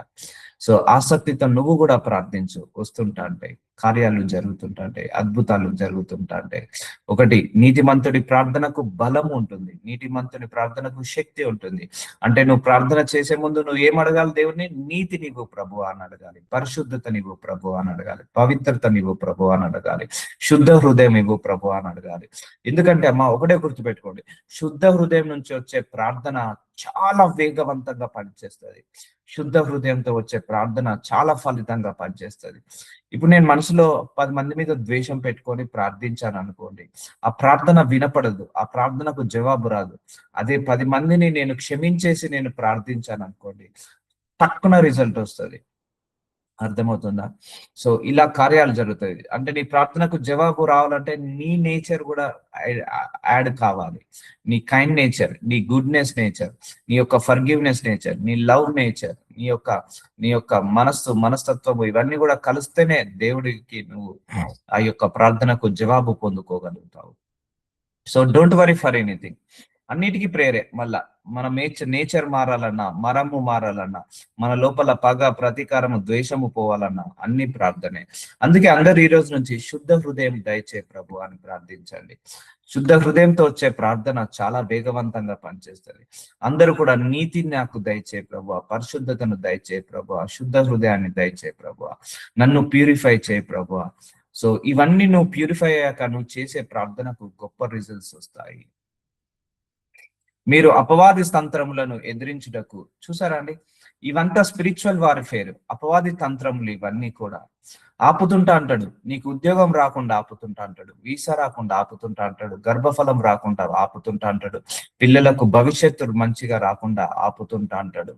సో ఆసక్తితో నువ్వు కూడా ప్రార్థించు. వస్తుంటాంటే కార్యాలు జరుగుతుంటాంటాయి, అద్భుతాలు జరుగుతుంటాంటాయి. ఒకటి, నీతిమంతుడి ప్రార్థనకు బలం ఉంటుంది, నీతిమంతుడి ప్రార్థనకు శక్తి ఉంటుంది. అంటే నువ్వు ప్రార్థన చేసే ముందు నువ్వు ఏం అడగాలి? దేవుడిని నీతి నీవు ప్రభు అని అడగాలి, పరిశుద్ధత నీవు ప్రభు అని అడగాలి, పవిత్రత నీవు ప్రభు అని అడగాలి, శుద్ధ హృదయం ఇవ్వు ప్రభు అని అడగాలి. ఎందుకంటే అమ్మా ఒకటే గుర్తుపెట్టుకోండి, శుద్ధ హృదయం నుంచి వచ్చే ప్రార్థన చాలా వేగవంతంగా పనిచేస్తుంది. శుద్ధ హృదయంతో వచ్చే ప్రార్థన చాలా ఫలితంగా పనిచేస్తుంది. ఇప్పుడు నేను మనసులో 10 మంది మీద ద్వేషం పెట్టుకొని ప్రార్థించాను అనుకోండి, ఆ ప్రార్థన వినపడదు, ఆ ప్రార్థనకు జవాబు రాదు. అదే 10 మందిని నేను క్షమించేసి నేను ప్రార్థించాను అనుకోండి, తక్కువ రిజల్ట్ వస్తుంది. అర్థమవుతుందా? సో ఇలా కార్యాలు జరుగుతాయి. అంటే నీ ప్రార్థనకు జవాబు రావాలంటే నీ నేచర్ కూడా యాడ్ కావాలి. నీ కైండ్ నేచర్, నీ గుడ్నెస్ నేచర్, నీ యొక్క ఫర్గివ్నెస్ నేచర్, నీ లవ్ నేచర్, నీ యొక్క మనస్తత్వము, ఇవన్నీ కూడా కలిస్తేనే దేవుడికి నువ్వు ఆ యొక్క ప్రార్థనకు జవాబు పొందుకోగలుగుతావు. So don't worry for anything. అన్నిటికీ ప్రేరే. మళ్ళా మన నేచర్ మారాలన్నా, మరము మారాలన్నా, మన లోపల పగ, ప్రతీకారము, ద్వేషము పోవాలన్నా అన్ని ప్రార్థనే. అందుకే అందరు ఈ రోజు నుంచి శుద్ధ హృదయం దయచే ప్రభు అని ప్రార్థించండి. శుద్ధ హృదయంతో వచ్చే ప్రార్థన చాలా వేగవంతంగా పనిచేస్తుంది. అందరూ కూడా నీతిని నాకు దయచే ప్రభు, పరిశుద్ధతను దయచే ప్రభు, శుద్ధ హృదయాన్ని దయచే ప్రభు, నన్ను ప్యూరిఫై చేయ ప్రభు. సో ఇవన్నీ నువ్వు ప్యూరిఫై అయ్యాక నువ్వు చేసే ప్రార్థనకు గొప్ప రిజల్ట్స్ వస్తాయి. మీరు అపవాది తంత్రములను ఎదిరించుటకు. చూసారా అండి, ఇవంతా స్పిరిచువల్ వార్ఫేర్. అపవాది తంత్రములు ఇవన్నీ కూడా ఆపుతుంటా అంటాడు. నీకు ఉద్యోగం రాకుండా ఆపుతుంటా అంటాడు, వీసా రాకుండా ఆపుతుంటా అంటాడు, గర్భఫలం రాకుండా ఆపుతుంటా అంటాడు, పిల్లలకు భవిష్యత్తు మంచిగా రాకుండా ఆపుతుంటా అంటాడు.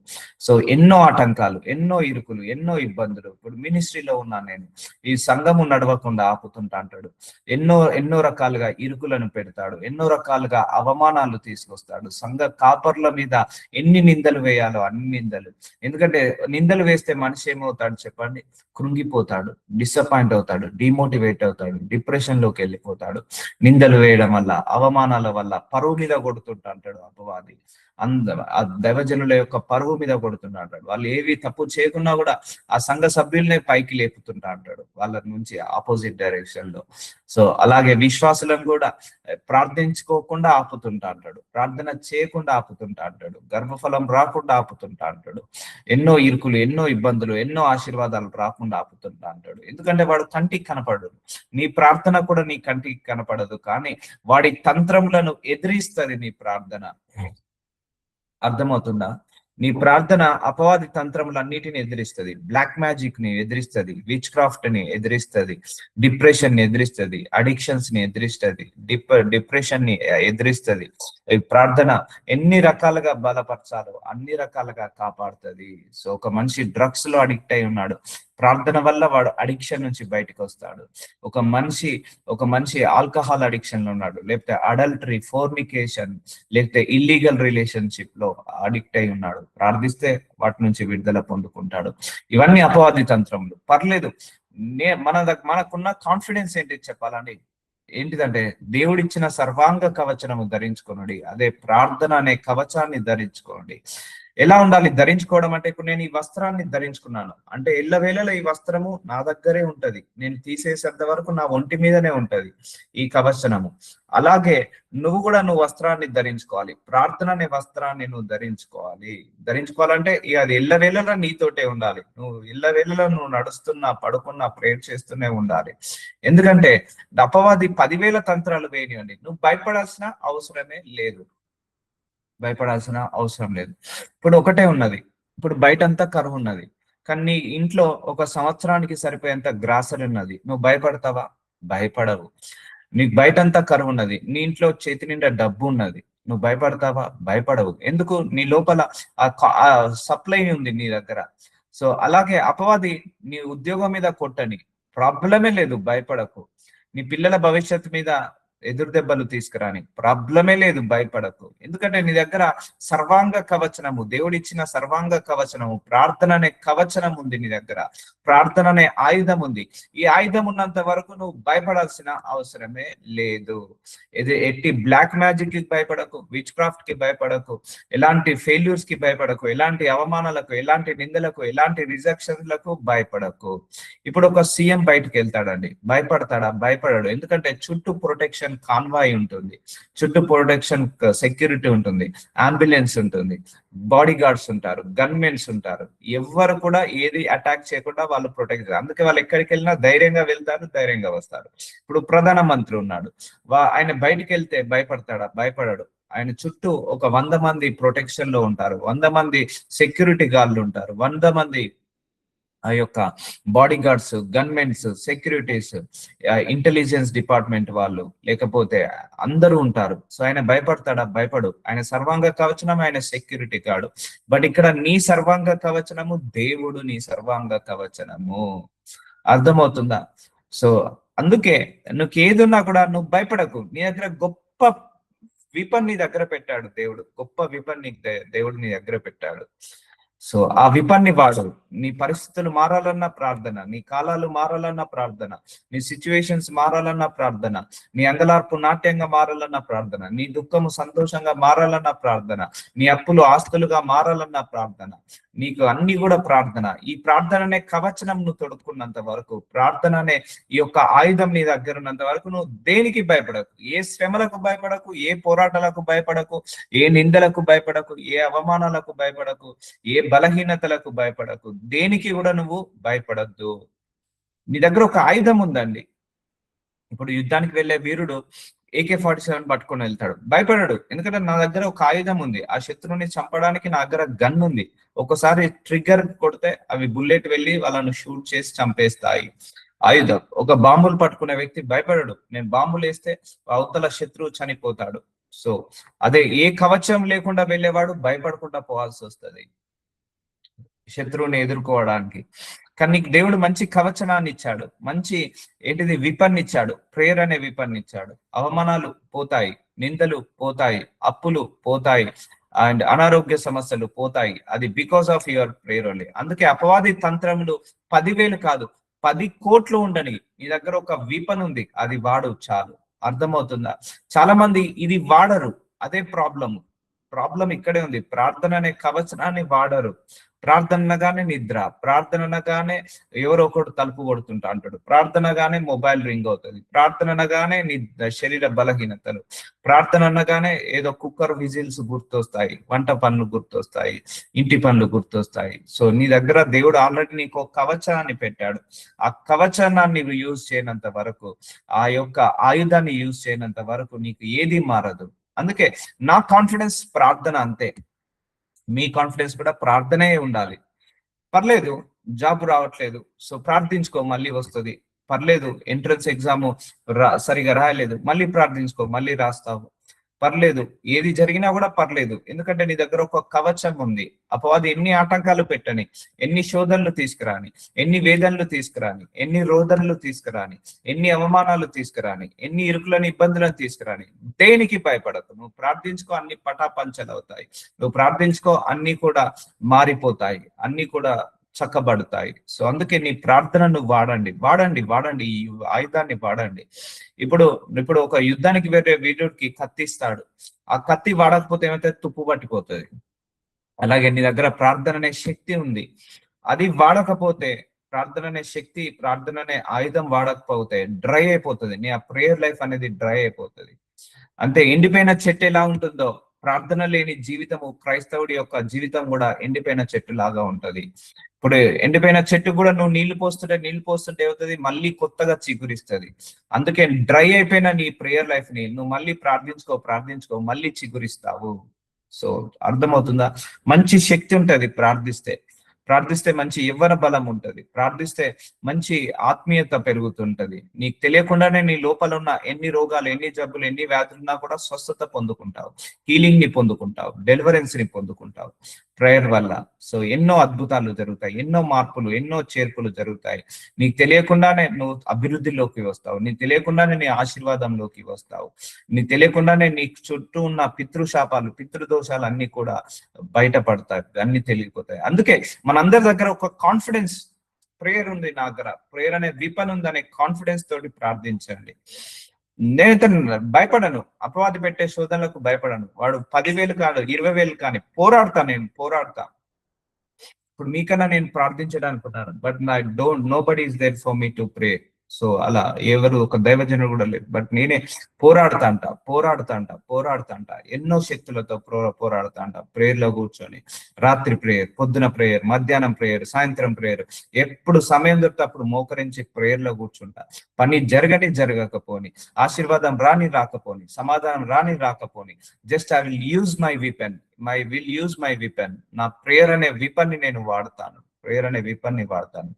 సో ఎన్నో ఆటంకాలు, ఎన్నో ఇరుకులు, ఎన్నో ఇబ్బందులు. ఇప్పుడు మినిస్ట్రీలో ఉన్నాను నేను, ఈ సంఘము నడవకుండా ఆపుతుంటా అంటాడు. ఎన్నో ఎన్నో రకాలుగా ఇరుకులను పెడతాడు, ఎన్నో రకాలుగా అవమానాలు తీసుకొస్తాడు. సంఘ కాపర్ల మీద ఎన్ని నిందలు వేయాలో అన్ని నిందలు. ఎందుకంటే నిందలు వేస్తే మనిషి ఏమవుతాడు చెప్పండి? కృంగిపోతాడు, డిసప్పాయింట్ అవుతాడు, డిమోటివేట్ అవుతాడు, డిప్రెషన్ లోకి వెళ్ళిపోతాడు. నిందలు వేయడం వల్ల, అవమానాల వల్ల పరువు మీద కొడుతుంటా అంటాడు అపవాది. ఆ దైవజనుల యొక్క పరువు మీద కొడుతుంటా అంటాడు. వాళ్ళు ఏవి తప్పు చేయకున్నా కూడా ఆ సంఘ సభ్యులనే పైకి లేపుతుంటా అంటాడు, వాళ్ళ నుంచి ఆపోజిట్ డైరెక్షన్ లో. సో అలాగే విశ్వాసులను కూడా ప్రార్థించుకోకుండా ఆపుతుంటా అంటాడు, ప్రార్థన చేయకుండా ఆపుతుంటా అంటాడు, గర్భఫలం రాకుండా ఆపుతుంటా అంటాడు, ఎన్నో ఇరుకులు, ఎన్నో ఇబ్బందులు, ఎన్నో ఆశీర్వాదాలు రాకుండా ఆపుతుంటా అంటాడు. ఎందుకంటే వాడు కంటికి కనపడదు, నీ ప్రార్థన కూడా నీ కంటికి కనపడదు, కానీ వాడి తంత్రములను ఎదిరిస్తుంది నీ ప్రార్థన. అర్థమవుతుందా? నీ ప్రార్థన అపవాది తంత్రములన్నిటిని ఎదిరిస్తుంది, బ్లాక్ మ్యాజిక్ ని ఎదిరిస్తుంది, విచ్ క్రాఫ్ట్ ని ఎదిరిస్తుంది, డిప్రెషన్ ని ఎదిరిస్తుంది, అడిక్షన్స్ ని ఎదిరిస్తుంది, డిప్రెషన్ ని ఎదిరిస్తుంది. ఈ ప్రార్థన ఎన్ని రకాలుగా బలపరచాలో అన్ని రకాలుగా కాపాడుతుంది. సో ఒక మనిషి డ్రగ్స్ లో అడిక్ట్ అయి ఉన్నాడు, ప్రార్థన వల్ల వాడు అడిక్షన్ నుంచి బయటకు వస్తాడు. ఒక మనిషి ఆల్కహాల్ అడిక్షన్ లో ఉన్నాడు, లేకపోతే అడల్టరీ, ఫోర్నికేషన్, లేకపోతే ఇల్లీగల్ రిలేషన్షిప్ లో అడిక్ట్ అయి ఉన్నాడు, ప్రార్థిస్తే వాటి నుంచి విడుదల పొందుకుంటాడు. ఇవన్నీ అపవాది తంత్రములు. పర్లేదు, మనకున్న కాన్ఫిడెన్స్ ఏంటి చెప్పాలండి? ఏంటిదంటే దేవుడిచ్చిన సర్వాంగ కవచనము ధరించుకోనండి, అదే ప్రార్థన అనే కవచాన్ని ధరించుకోండి. ఎలా ఉండాలి ధరించుకోవడం అంటే? ఇప్పుడు నేను ఈ వస్త్రాన్ని ధరించుకున్నాను అంటే ఎల్లవేళలా ఈ వస్త్రము నా దగ్గరే ఉంటది, నేను తీసేసేంత వరకు నా ఒంటి మీదనే ఉంటది ఈ కవచనము. అలాగే నువ్వు వస్త్రాన్ని ధరించుకోవాలి, ప్రార్థన అనే వస్త్రాన్ని నువ్వు ధరించుకోవాలంటే అది ఎల్లవేళలా నీతోటే ఉండాలి. నువ్వు ఎల్లవేళలా నువ్వు నడుస్తున్నా, పడుకున్నా, ప్రేయర్ చేస్తూనే ఉండాలి. ఎందుకంటే అపవాది 10,000 తంత్రాలు వేయనివ్వండి, నువ్వు భయపడాల్సిన అవసరం లేదు. ఇప్పుడు ఒకటే ఉన్నది, ఇప్పుడు బయటంతా కరువు ఉన్నది, కానీ నీ ఇంట్లో ఒక సంవత్సరానికి సరిపోయేంత గ్రాసరీ ఉన్నది, నువ్వు భయపడతావా? భయపడవు. నీకు బయటంతా కరువు ఉన్నది, నీ ఇంట్లో చేతి నిండా డబ్బు ఉన్నది, నువ్వు భయపడతావా? భయపడవు. ఎందుకు? నీ లోపల ఆ సప్లై ఉంది నీ దగ్గర. సో అలాగే అపవాది నీ ఉద్యోగం మీద కొట్టని, ప్రాబ్లమే లేదు, భయపడకు. నీ పిల్లల భవిష్యత్తు మీద ఎదురు దెబ్బలు తీసుకురాని, ప్రాబ్లమే లేదు, భయపడకు. ఎందుకంటే నీ దగ్గర సర్వాంగ కవచనము, దేవుడిచ్చిన సర్వాంగ కవచనము, ప్రార్థన అనే కవచనం ఉంది నీ దగ్గర, ప్రార్థన అనే ఆయుధం ఉంది. ఈ ఆయుధం ఉన్నంత వరకు నువ్వు భయపడాల్సిన అవసరమే లేదు. ఎట్టి బ్లాక్ మ్యాజిక్ కి భయపడకు, విచ్ క్రాఫ్ట్ కి భయపడకు, ఎలాంటి ఫెయిల్యూర్స్ కి భయపడకు, ఎలాంటి అవమానాలకు, ఎలాంటి నిందలకు, ఎలాంటి రిజెక్షన్లకు భయపడకు. ఇప్పుడు ఒక సీఎం బయటకు వెళ్తాడండి, భయపడతాడా? భయపడాడు. ఎందుకంటే చుట్టూ ప్రొటెక్షన్ కాన్వాయ్ ఉంటుంది, చుట్టూ ప్రొటెక్షన్ సెక్యూరిటీ ఉంటుంది, అంబులెన్స్ ఉంటుంది, బాడీ గార్డ్స్ ఉంటారు, గన్మెన్స్ ఉంటారు. ఎవ్వరు కూడా ఏది అటాక్ చేయకుండా వాళ్ళు ప్రొటెక్ట్ చేస్తారు. అందుకే వాళ్ళు ఎక్కడికి వెళ్ళినా ధైర్యంగా వెళ్తారు, ధైర్యంగా వస్తారు. ఇప్పుడు ప్రధానమంత్రి ఉన్నాడు, ఆయన బయటికి వెళ్తే భయపడతాడా? భయపడాడు. ఆయన చుట్టూ ఒక 100 మంది ప్రొటెక్షన్ లో ఉంటారు, 100 మంది సెక్యూరిటీ గార్డులు ఉంటారు, 100 మంది ఆ యొక్క body guards, gunmen, securities, intelligence department వాళ్ళు, లేకపోతే అందరూ ఉంటారు. సో ఆయన భయపడతాడా? భయపడు. ఆయన సర్వాంగ కవచనం, ఆయన సెక్యూరిటీ గార్డు. బట్ ఇక్కడ నీ సర్వాంగ కవచనము దేవుడు, నీ సర్వాంగ కవచనము. అర్థమవుతుందా? సో అందుకే నువ్వు ఏదున్నా కూడా నువ్వు భయపడకు. నీ దగ్గర గొప్ప విపన్ని దగ్గర పెట్టాడు దేవుడు, గొప్ప విపన్ని దేవుడు నీ దగ్గర పెట్టాడు. సో ఆ విపన్ని వాడు. నీ పరిస్థితులు మారాలన్న ప్రార్థన, నీ కాలాలు మారాలన్న ప్రార్థన, నీ సిచ్యువేషన్స్ మారాలన్న ప్రార్థన, నీ అంగలార్పు నాట్యంగా మారాలన్న ప్రార్థన, నీ దుఃఖము సంతోషంగా మారాలన్న ప్రార్థన, నీ అప్పులు ఆస్తులుగా మారాలన్న ప్రార్థన, నీకు అన్ని కూడా ప్రార్థన. ఈ ప్రార్థననే కవచనం నువ్వు తొడుక్కున్నంత వరకు, ప్రార్థననే ఈ యొక్క ఆయుధం నీ దగ్గర ఉన్నంత వరకు నువ్వు దేనికి భయపడకు, ఏ శ్రమలకు భయపడకు, ఏ పోరాటాలకు భయపడకు, ఏ నిందలకు భయపడకు, ఏ అవమానాలకు భయపడకు, ఏ బలహీనతలకు భయపడకు, దేనికి కూడా నువ్వు భయపడద్దు. నీ దగ్గర ఒక ఆయుధం ఉందండి. ఇప్పుడు యుద్ధానికి వెళ్ళే వీరుడు AK-47 పట్టుకొని వెళ్తాడు, భయపడాడు. ఎందుకంటే నా దగ్గర ఒక ఆయుధం ఉంది, ఆ శత్రువుని చంపడానికి నా దగ్గర గన్ ఉంది. ఒకసారి ట్రిగ్గర్ కొడితే అవి బుల్లెట్ వెళ్ళి వాళ్ళను షూట్ చేసి చంపేస్తాయి. ఆయుధం. ఒక బాంబులు పట్టుకునే వ్యక్తి భయపడడు. నేను బాంబులు వేస్తే అవతల శత్రువు చనిపోతాడు. సో అదే ఏ కవచం లేకుండా వెళ్ళేవాడు భయపడకుండా పోవాల్సి వస్తుంది శత్రువుని ఎదుర్కోవడానికి. కానీ నీకు దేవుడు మంచి కవచనాన్ని ఇచ్చాడు, మంచి ఏంటిది విపన్ని ఇచ్చాడు, ప్రేయర్ అనే విపన్ని ఇచ్చాడు. అవమానాలు పోతాయి, నిందలు పోతాయి, అప్పులు పోతాయి, అండ్ అనారోగ్య సమస్యలు పోతాయి. అది because of your prayer only. అందుకే అపవాది తంత్రములు 10,000 కాదు, 10 కోట్లు ఉండని నీ దగ్గర ఒక విపన్ ఉంది, అది వాడు చాలు. అర్థమవుతుందా? చాలా మంది ఇది వాడరు, అదే ప్రాబ్లం ఇక్కడే ఉంది. ప్రార్థన అనే కవచనాన్ని వాడరు. ప్రార్థన అనగానే నిద్ర, ప్రార్థన అనగానే ఎవరో ఒకడు తలుపు కొడుతుంటా అంటాడు, ప్రార్థన అనగానే మొబైల్ రింగ్ అవుతుంది, ప్రార్థన అనగానే శరీర బలహీనతలు, ప్రార్థన అనగానే ఏదో కుక్కర్ విజిల్స్ గుర్తొస్తాయి, వంట పనులు గుర్తొస్తాయి, ఇంటి పనులు గుర్తొస్తాయి. సో నీ దగ్గర దేవుడు ఆల్రెడీ నీకు ఒక కవచాన్ని పెట్టాడు. ఆ కవచాన్ని నువ్వు యూజ్ చేయనంత వరకు, ఆ యొక్క ఆయుధాన్ని యూజ్ చేయనంత వరకు నీకు ఏది మారదు. అందుకే నా కాన్ఫిడెన్స్ ప్రార్థన అంతే, మీ కాన్ఫిడెన్స్ కూడా ప్రార్థనే ఉండాలి. పర్లేదు జాబ్ రావట్లేదు, సో ప్రార్థించుకో మళ్ళీ వస్తుంది. పర్లేదు ఎంట్రన్స్ ఎగ్జామ్ సరిగా రాయలేదు, మళ్ళీ ప్రార్థించుకో మళ్ళీ రాస్తావు. పర్లేదు ఏది జరిగినా కూడా పర్లేదు, ఎందుకంటే నీ దగ్గర ఒక కవచం ఉంది. అపవాది ఎన్ని ఆటంకాలు పెట్టని, ఎన్ని శోధనలు తీసుకురాని, ఎన్ని వేదనలు తీసుకురాని, ఎన్ని రోదనలు తీసుకురాని, ఎన్ని అవమానాలు తీసుకురాని, ఎన్ని ఇరుకులను ఇబ్బందులను తీసుకురాని, దేనికి భయపడకు. నువ్వు ప్రార్థించుకో, అన్ని పటాపంచలు అవుతాయి. నువ్వు ప్రార్థించుకో, అన్ని కూడా మారిపోతాయి, అన్ని కూడా చక్కబడతాయి. సో అందుకే నీ ప్రార్థనను వాడండి, వాడండి, వాడండి, ఈ ఆయుధాన్ని వాడండి. ఇప్పుడు ఒక యుద్ధానికి వేరే వీరుడికి కత్తి ఇస్తాడు, ఆ కత్తి వాడకపోతే ఏమైతే తుప్పు పట్టిపోతుంది. అలాగే నీ దగ్గర ప్రార్థన అనే శక్తి ఉంది, అది వాడకపోతే, ప్రార్థన అనే శక్తి, ప్రార్థన అనే ఆయుధం వాడకపోతే డ్రై అయిపోతుంది. నీ ఆ ప్రేయర్ లైఫ్ అనేది డ్రై అయిపోతుంది. అంతే, ఎండిపోయిన చెట్టు ఎలా ఉంటుందో ప్రార్థన లేని జీవితము, క్రైస్తవుడి యొక్క జీవితం కూడా ఎండిపోయిన చెట్టు లాగా ఉంటది. ఇప్పుడు ఎండిపోయిన చెట్టు కూడా నువ్వు నీళ్లు పోస్తుంటే ఏమవుతుంది, మళ్ళీ కొత్తగా చిగురిస్తుంది. అందుకే డ్రై అయిపోయిన నీ ప్రేయర్ లైఫ్ ని నువ్వు మళ్ళీ ప్రార్థించుకో మళ్ళీ చిగురిస్తావు. సో అర్థమవుతుందా? మంచి శక్తి ఉంటది ప్రార్థిస్తే మంచి యవ్వన బలం ఉంటది, ప్రార్థిస్తే మంచి ఆత్మీయత పెరుగుతుంటది. నీకు తెలియకుండానే నీ లోపల ఉన్న ఎన్ని రోగాలు, ఎన్ని జబ్బులు, ఎన్ని వ్యాధులున్నా కూడా స్వస్థత పొందుకుంటావు, హీలింగ్ ని పొందుకుంటావు, డెలివరెన్స్ ని పొందుకుంటావు ప్రేయర్ వల్ల. సో ఎన్నో అద్భుతాలు జరుగుతాయి, ఎన్నో మార్పులు, ఎన్నో చేర్పులు జరుగుతాయి. నీకు తెలియకుండానే నువ్వు అభివృద్ధిలోకి వస్తావు, నీకు తెలియకుండానే నీ ఆశీర్వాదంలోకి వస్తావు, నీకు తెలియకుండానే నీ చుట్టూ ఉన్న పితృశాపాలు, పితృదోషాలు అన్ని కూడా బయటపడతాయి, అన్ని తెలియపోతాయి. అందుకే మనందరి దగ్గర ఒక కాన్ఫిడెన్స్, ప్రేయర్ ఉంది, నా దగ్గర ప్రేయర్ అనే విపన్ ఉందనే కాన్ఫిడెన్స్ తోటి ప్రార్థించండి. నేనైతే భయపడను, అపవాది పెట్టే శోధనలకు భయపడను. వాడు 10,000 కాదు, 20,000 కానీ నేను పోరాడతా. ఇప్పుడు మీకన్నా నేను ప్రార్థించడానికి ఉన్నాను, but nobody is there for me to pray. So అలా ఎవరు ఒక దైవజనుడు కూడా లేదు, బట్ నేనే పోరాడుతాంట ఎన్నో శక్తులతో పోరాడుతాంట. ప్రేయర్ లో కూర్చొని రాత్రి ప్రేయర్, పొద్దున ప్రేయర్, మధ్యాహ్నం ప్రేయర్, సాయంత్రం ప్రేయర్, ఎప్పుడు సమయం దొరికితే అప్పుడు మోకరించి ప్రేయర్ లో కూర్చుంటా. పని జరగకపోని, ఆశీర్వాదం రాకపోని, సమాధానం రాకపోని, just I will use my weapon, నా ప్రేయర్ అనే విపన్ని నేను వాడతాను,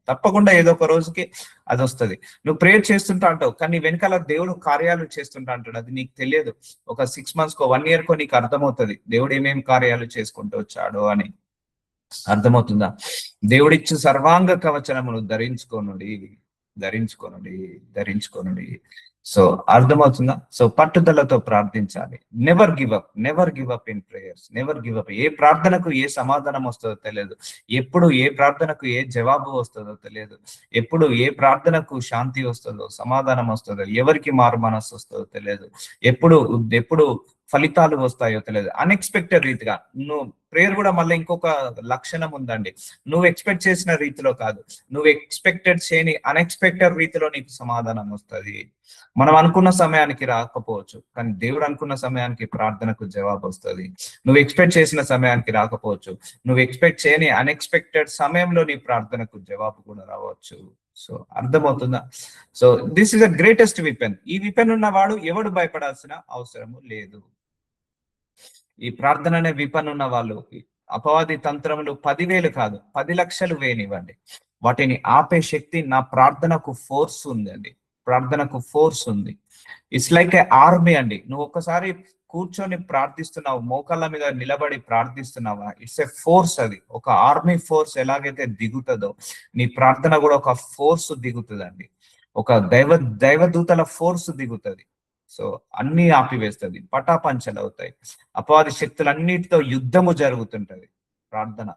తప్పకుండా ఏదో ఒక రోజుకి అది వస్తుంది. నువ్వు ప్రేయర్ చేస్తుంటా అంటావు, కానీ వెనకాల దేవుడు కార్యాలు చేస్తుంటా అంటాడు, అది నీకు తెలియదు. ఒక 6 months కో 1 year కో నీకు అర్థమవుతుంది దేవుడు ఏమేమి కార్యాలు చేసుకుంటూ వచ్చాడు అని. అర్థమవుతుందా? దేవుడిచ్చు సర్వాంగ కవచనమును ధరించుకొనుడి. సో అర్థమవుతుందా? సో పట్టుదలతో ప్రార్థించాలి. Never give up in prayers, ఏ ప్రార్థనకు ఏ సమాధానం వస్తుందో తెలియదు, ఎప్పుడు ఏ ప్రార్థనకు ఏ జవాబు వస్తుందో తెలియదు, ఎప్పుడు ఏ ప్రార్థనకు శాంతి వస్తుందో, సమాధానం వస్తుందో, ఎవరికి మారు మనస్సు వస్తుందో తెలియదు, ఎప్పుడు ఫలితాలు వస్తాయో తెలియదు. అన్ఎక్స్పెక్టెడ్ రీతిగా నువ్వు ప్రేయర్ కూడా మళ్ళీ ఇంకొక లక్షణం ఉందండి. నువ్వు ఎక్స్పెక్ట్ చేసిన రీతిలో కాదు, నువ్వు ఎక్స్పెక్టెడ్ చేయని అన్ఎక్స్పెక్టెడ్ రీతిలో నీకు సమాధానం వస్తుంది. మనం అనుకున్న సమయానికి రాకపోవచ్చు, కానీ దేవుడు అనుకున్న సమయానికి ప్రార్థనకు జవాబు వస్తుంది. నువ్వు ఎక్స్పెక్ట్ చేసిన సమయానికి రాకపోవచ్చు, నువ్వు ఎక్స్పెక్ట్ చేయని అన్ఎక్స్పెక్టెడ్ సమయంలో నీ ప్రార్థనకు జవాబు కూడా రావచ్చు. సో అర్థమవుతుందా? So this is the greatest weapon. ఈ విపెన్ ఉన్నవాడు ఎవడు భయపడాల్సిన అవసరము లేదు. ఈ ప్రార్థన అనే విపన్ ఉన్న వాళ్ళు అపవాది తంత్రములు 10,000 కాదు 10 లక్షలు వేయనివ్వండి, వాటిని ఆపే శక్తి నా ప్రార్థనకు ఫోర్స్ ఉందండి. ప్రార్థనకు ఫోర్స్ ఉంది. ఇట్స్ లైక్ ఏ ఆర్మీ అండి. నువ్వు ఒక్కసారి కూర్చొని ప్రార్థిస్తున్నావు, మోకాళ్ళ మీద నిలబడి ప్రార్థిస్తున్నావా, ఇట్స్ ఏ ఫోర్స్. అది ఒక ఆర్మీ ఫోర్స్ ఎలాగైతే దిగుతుందో నీ ప్రార్థన కూడా ఒక ఫోర్స్ దిగుతుందండి. ఒక దైవదూతల ఫోర్స్ దిగుతుంది. సో అన్ని ఆపివేస్తుంది, పటాపంచలు అవుతాయి, అపవాది శక్తులన్నిటితో యుద్ధము జరుగుతుంటది ప్రార్థన.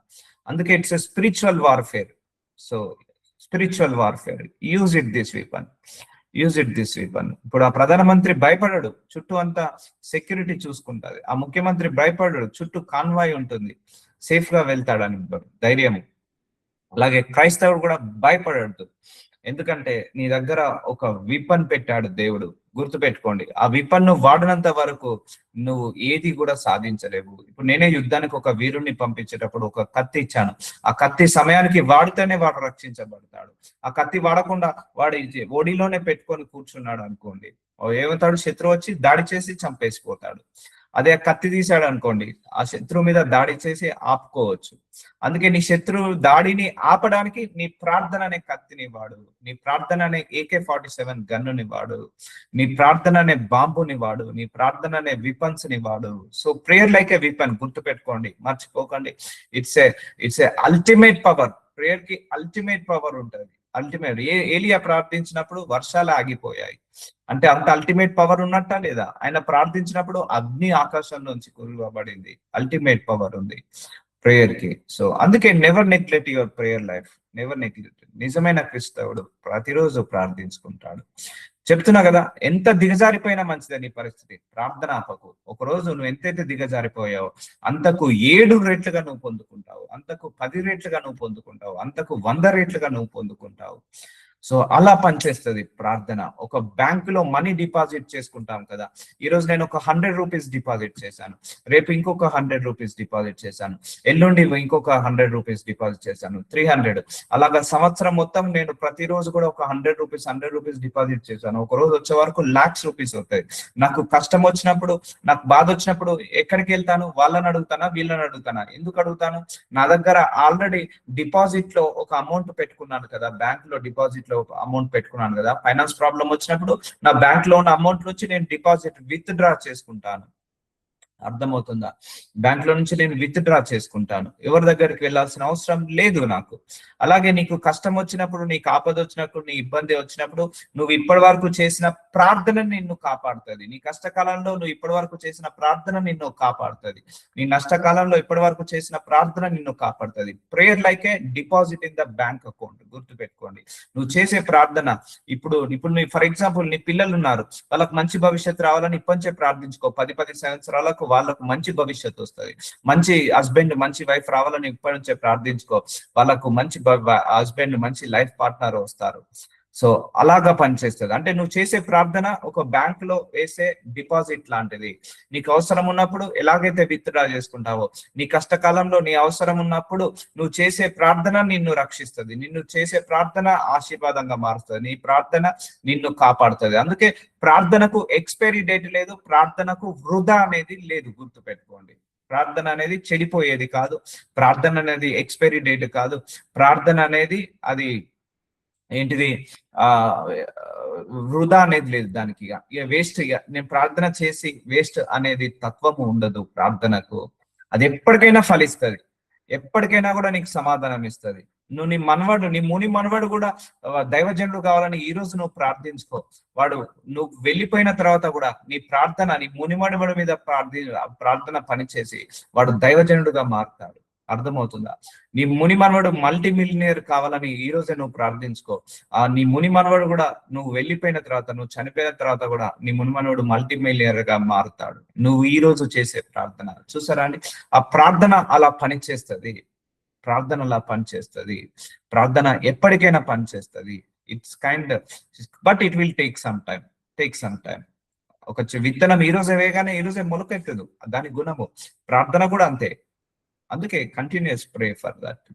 అందుకే it's a spiritual warfare. So spiritual warfare, use it this weapon, use it this weapon. ఇప్పుడు ఆ ప్రధానమంత్రి భయపడడు, చుట్టూ అంతా సెక్యూరిటీ చూసుకుంటది. ఆ ముఖ్యమంత్రి భయపడడు, చుట్టూ కాన్వాయ్ ఉంటుంది, సేఫ్ గా వెళ్తాడని ధైర్యం. అలాగే క్రైస్తవుడు కూడా భయపడద్దు, ఎందుకంటే నీ దగ్గర ఒక విపన్ పెట్టాడు దేవుడు. గుర్తు పెట్టుకోండి, ఆ విపన్ ను వాడినంత వరకు నువ్వు ఏది కూడా సాధించలేవు. ఇప్పుడు నేనే యుద్ధానికి ఒక వీరుణ్ణి పంపించేటప్పుడు ఒక కత్తి ఇచ్చాను. ఆ కత్తి సమయానికి వాడితేనే వాడు రక్షించబడతాడు. ఆ కత్తి వాడకుండా వాడు ఒడిలోనే పెట్టుకొని కూర్చున్నాడు అనుకోండి, ఏమవుతాడు, శత్రువు వచ్చి దాడి చేసి చంపేసిపోతాడు. అదే కత్తి తీసాడు అనుకోండి, ఆ శత్రువు మీద దాడి చేసి ఆపుకోవచ్చు. అందుకే నీ శత్రువు దాడిని ఆపడానికి నీ ప్రార్థన అనే కత్తిని వాడు, నీ ప్రార్థన అనే AK-47 గన్నుని వాడు, నీ ప్రార్థన అనే బాంబుని వాడు, నీ ప్రార్థన అనే విపన్స్ ని వాడు. సో ప్రేయర్ లైక్ ఏ విపన్, గుర్తు పెట్టుకోండి, మర్చిపోకండి. It's a ultimate power. Prayer కి అల్టిమేట్ పవర్ ఉంటుంది. అల్టిమేట్. ఏలియా ప్రార్థించినప్పుడు వర్షాలు ఆగిపోయాయి అంటే అంత అల్టిమేట్ పవర్ ఉన్నట్టా లేదా? ఆయన ప్రార్థించినప్పుడు అగ్ని ఆకాశం నుంచి కురవబడింది. అల్టిమేట్ పవర్ ఉంది ప్రేయర్ కి. సో అందుకే never neglect your prayer life, never neglect. నిజమైన క్రైస్తవుడు ప్రతిరోజు ప్రార్థించుకుంటాడు. చెప్తున్నా కదా, ఎంత దిగజారిపోయినా మంచిదే నీ పరిస్థితి, ప్రార్థన ఆపకు. ఒక రోజు నువ్వు ఎంతైతే దిగజారిపోయావో అంతకు 7 రెట్లుగా నువ్వు పొందుకుంటావు, అంతకు 10 రెట్లుగా నువ్వు పొందుకుంటావు, అంతకు 100 రెట్లుగా నువ్వు పొందుకుంటావు. సో అలా పనిచేస్తుంది ప్రార్థన. ఒక బ్యాంకులో మనీ డిపాజిట్ చేసుకుంటాం కదా, ఈ రోజు నేను ఒక 100 రూపీస్ డిపాజిట్ చేశాను, రేపు ఇంకొక 100 రూపీస్ డిపాజిట్ చేశాను, ఎల్లుండి ఇంకొక 100 రూపీస్ డిపాజిట్ చేశాను, 300. అలాగా సంవత్సరం మొత్తం నేను ప్రతిరోజు కూడా ఒక 100 రూపీస్ డిపాజిట్ చేశాను. ఒక రోజు వచ్చే వరకు lakhs రూపీస్ అవుతాయి. నాకు కష్టం వచ్చినప్పుడు, నాకు బాధ వచ్చినప్పుడు ఎక్కడికి వెళ్తాను? వాళ్ళని అడుగుతానా, వీళ్ళని అడుగుతానా? ఎందుకు అడుగుతాను? నా దగ్గర ఆల్రెడీ డిపాజిట్ లో ఒక అమౌంట్ పెట్టుకున్నాను కదా, బ్యాంక్ లో డిపాజిట్ అమౌంట్ పెట్టుకున్నాను కదా. ఫైనాన్స్ ప్రాబ్లం వచ్చినప్పుడు నా బ్యాంక్ లో ఉన్న అమౌంట్ నుంచి నేను డిపాజిట్ విత్ డ్రా చేసుకుంటాను. అర్థమవుతుందా? బ్యాంక్ లో నుంచి నేను విత్ డ్రా చేసుకుంటాను, ఎవరి దగ్గరికి వెళ్ళాల్సిన అవసరం లేదు నాకు. అలాగే నీకు కష్టం వచ్చినప్పుడు, నీకు ఆపద వచ్చినప్పుడు, నీ ఇబ్బంది వచ్చినప్పుడు నువ్వు ఇప్పటి వరకు చేసిన ప్రార్థన నిన్ను కాపాడుతుంది. నీ కష్టకాలంలో నువ్వు ఇప్పటి వరకు చేసిన ప్రార్థన నిన్ను కాపాడుతుంది. నీ నష్టకాలంలో ఇప్పటి వరకు చేసిన ప్రార్థన నిన్ను కాపాడుతుంది. Prayer like A deposit in the bank account. గుర్తు పెట్టుకోండి, నువ్వు చేసే ప్రార్థన. ఇప్పుడు నీ ఫర్ ఎగ్జాంపుల్ నీ పిల్లలు ఉన్నారు, వాళ్ళకి మంచి భవిష్యత్తు రావాలని ఇప్పటించే ప్రార్థించుకో. 10 సంవత్సరాలకు వాళ్ళకు మంచి భవిష్యత్తు వస్తుంది, మంచి హస్బెండ్ మంచి వైఫ్ రావాలని ఇప్పటి నుంచే ప్రార్థించుకో. వాళ్ళకు మంచి హస్బెండ్ మంచి లైఫ్ పార్ట్నర్ వస్తారు. సో అలాగా పనిచేస్తుంది. అంటే నువ్వు చేసే ప్రార్థన ఒక బ్యాంక్ లో వేసే డిపాజిట్ లాంటిది. నీకు అవసరం ఉన్నప్పుడు ఎలాగైతే విత్ డ్రా చేసుకుంటావో, నీ కష్టకాలంలో నీ అవసరం ఉన్నప్పుడు నువ్వు చేసే ప్రార్థన నిన్ను రక్షిస్తుంది, నిన్ను చేసే ప్రార్థన ఆశీర్వాదంగా మారుస్తుంది, నీ ప్రార్థన నిన్ను కాపాడుతుంది. అందుకే ప్రార్థనకు ఎక్స్పైరీ డేట్ లేదు, ప్రార్థనకు వృధా అనేది లేదు. గుర్తు పెట్టుకోండి, ప్రార్థన అనేది చెడిపోయేది కాదు, ప్రార్థన అనేది ఎక్స్పైరీ డేట్ కాదు, ప్రార్థన అనేది అది ఏంటిది వృధా అనేది లేదు దానికి. ఇక వేస్ట్, ఇక నేను ప్రార్థన చేసి వేస్ట్ అనేది తత్వము ఉండదు ప్రార్థనకు. అది ఎప్పటికైనా ఫలిస్తుంది, ఎప్పటికైనా కూడా నీకు సమాధానం ఇస్తుంది. నువ్వు నీ ముని మనవడు కూడా దైవజనుడు కావాలని ఈ రోజు నువ్వు ప్రార్థించుకో. వాడు నువ్వు వెళ్ళిపోయిన తర్వాత కూడా నీ ప్రార్థన, నీ ముని మనవడి మీద ప్రార్థన పనిచేసి వాడు దైవజనుడుగా మారుతాడు. అర్థమవుతుందా? నీ ముని మనవడు మల్టీ మిలియనీర్ కావాలని ఈ రోజే నువ్వు ప్రార్థించుకో. నీ ముని మనవడు కూడా నువ్వు వెళ్ళిపోయిన తర్వాత, నువ్వు చనిపోయిన తర్వాత కూడా నీ ముని మనవడు మల్టీ మిలియనీర్ గా మారుతాడు. నువ్వు ఈ రోజు చేసే ప్రార్థన చూసారా అండి? ఆ ప్రార్థన అలా పనిచేస్తుంది, ప్రార్థన అలా పనిచేస్తుంది, ప్రార్థన ఎప్పటికైనా పనిచేస్తుంది. It's kind, but it will take some time. ఒక విత్తనం ఈ రోజే వేయగానే ఈ రోజే మొలకెత్తదు, దాని గుణము. ప్రార్థన కూడా అంతే. అందుకే continuous pray for that.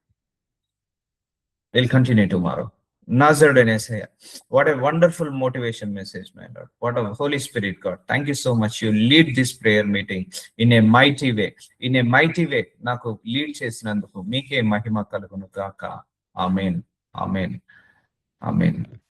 Will continue tomorrow. Nazarene Isaiah. What a wonderful motivation message, my Lord. What a Holy Spirit, God. Thank you so much. You lead this prayer meeting in a mighty way. In a mighty way. నాకు lead చేసినందుకు మీకే మహిమ కలుగును గాక. ఆమేన్. ఆమేన్. ఆమేన్.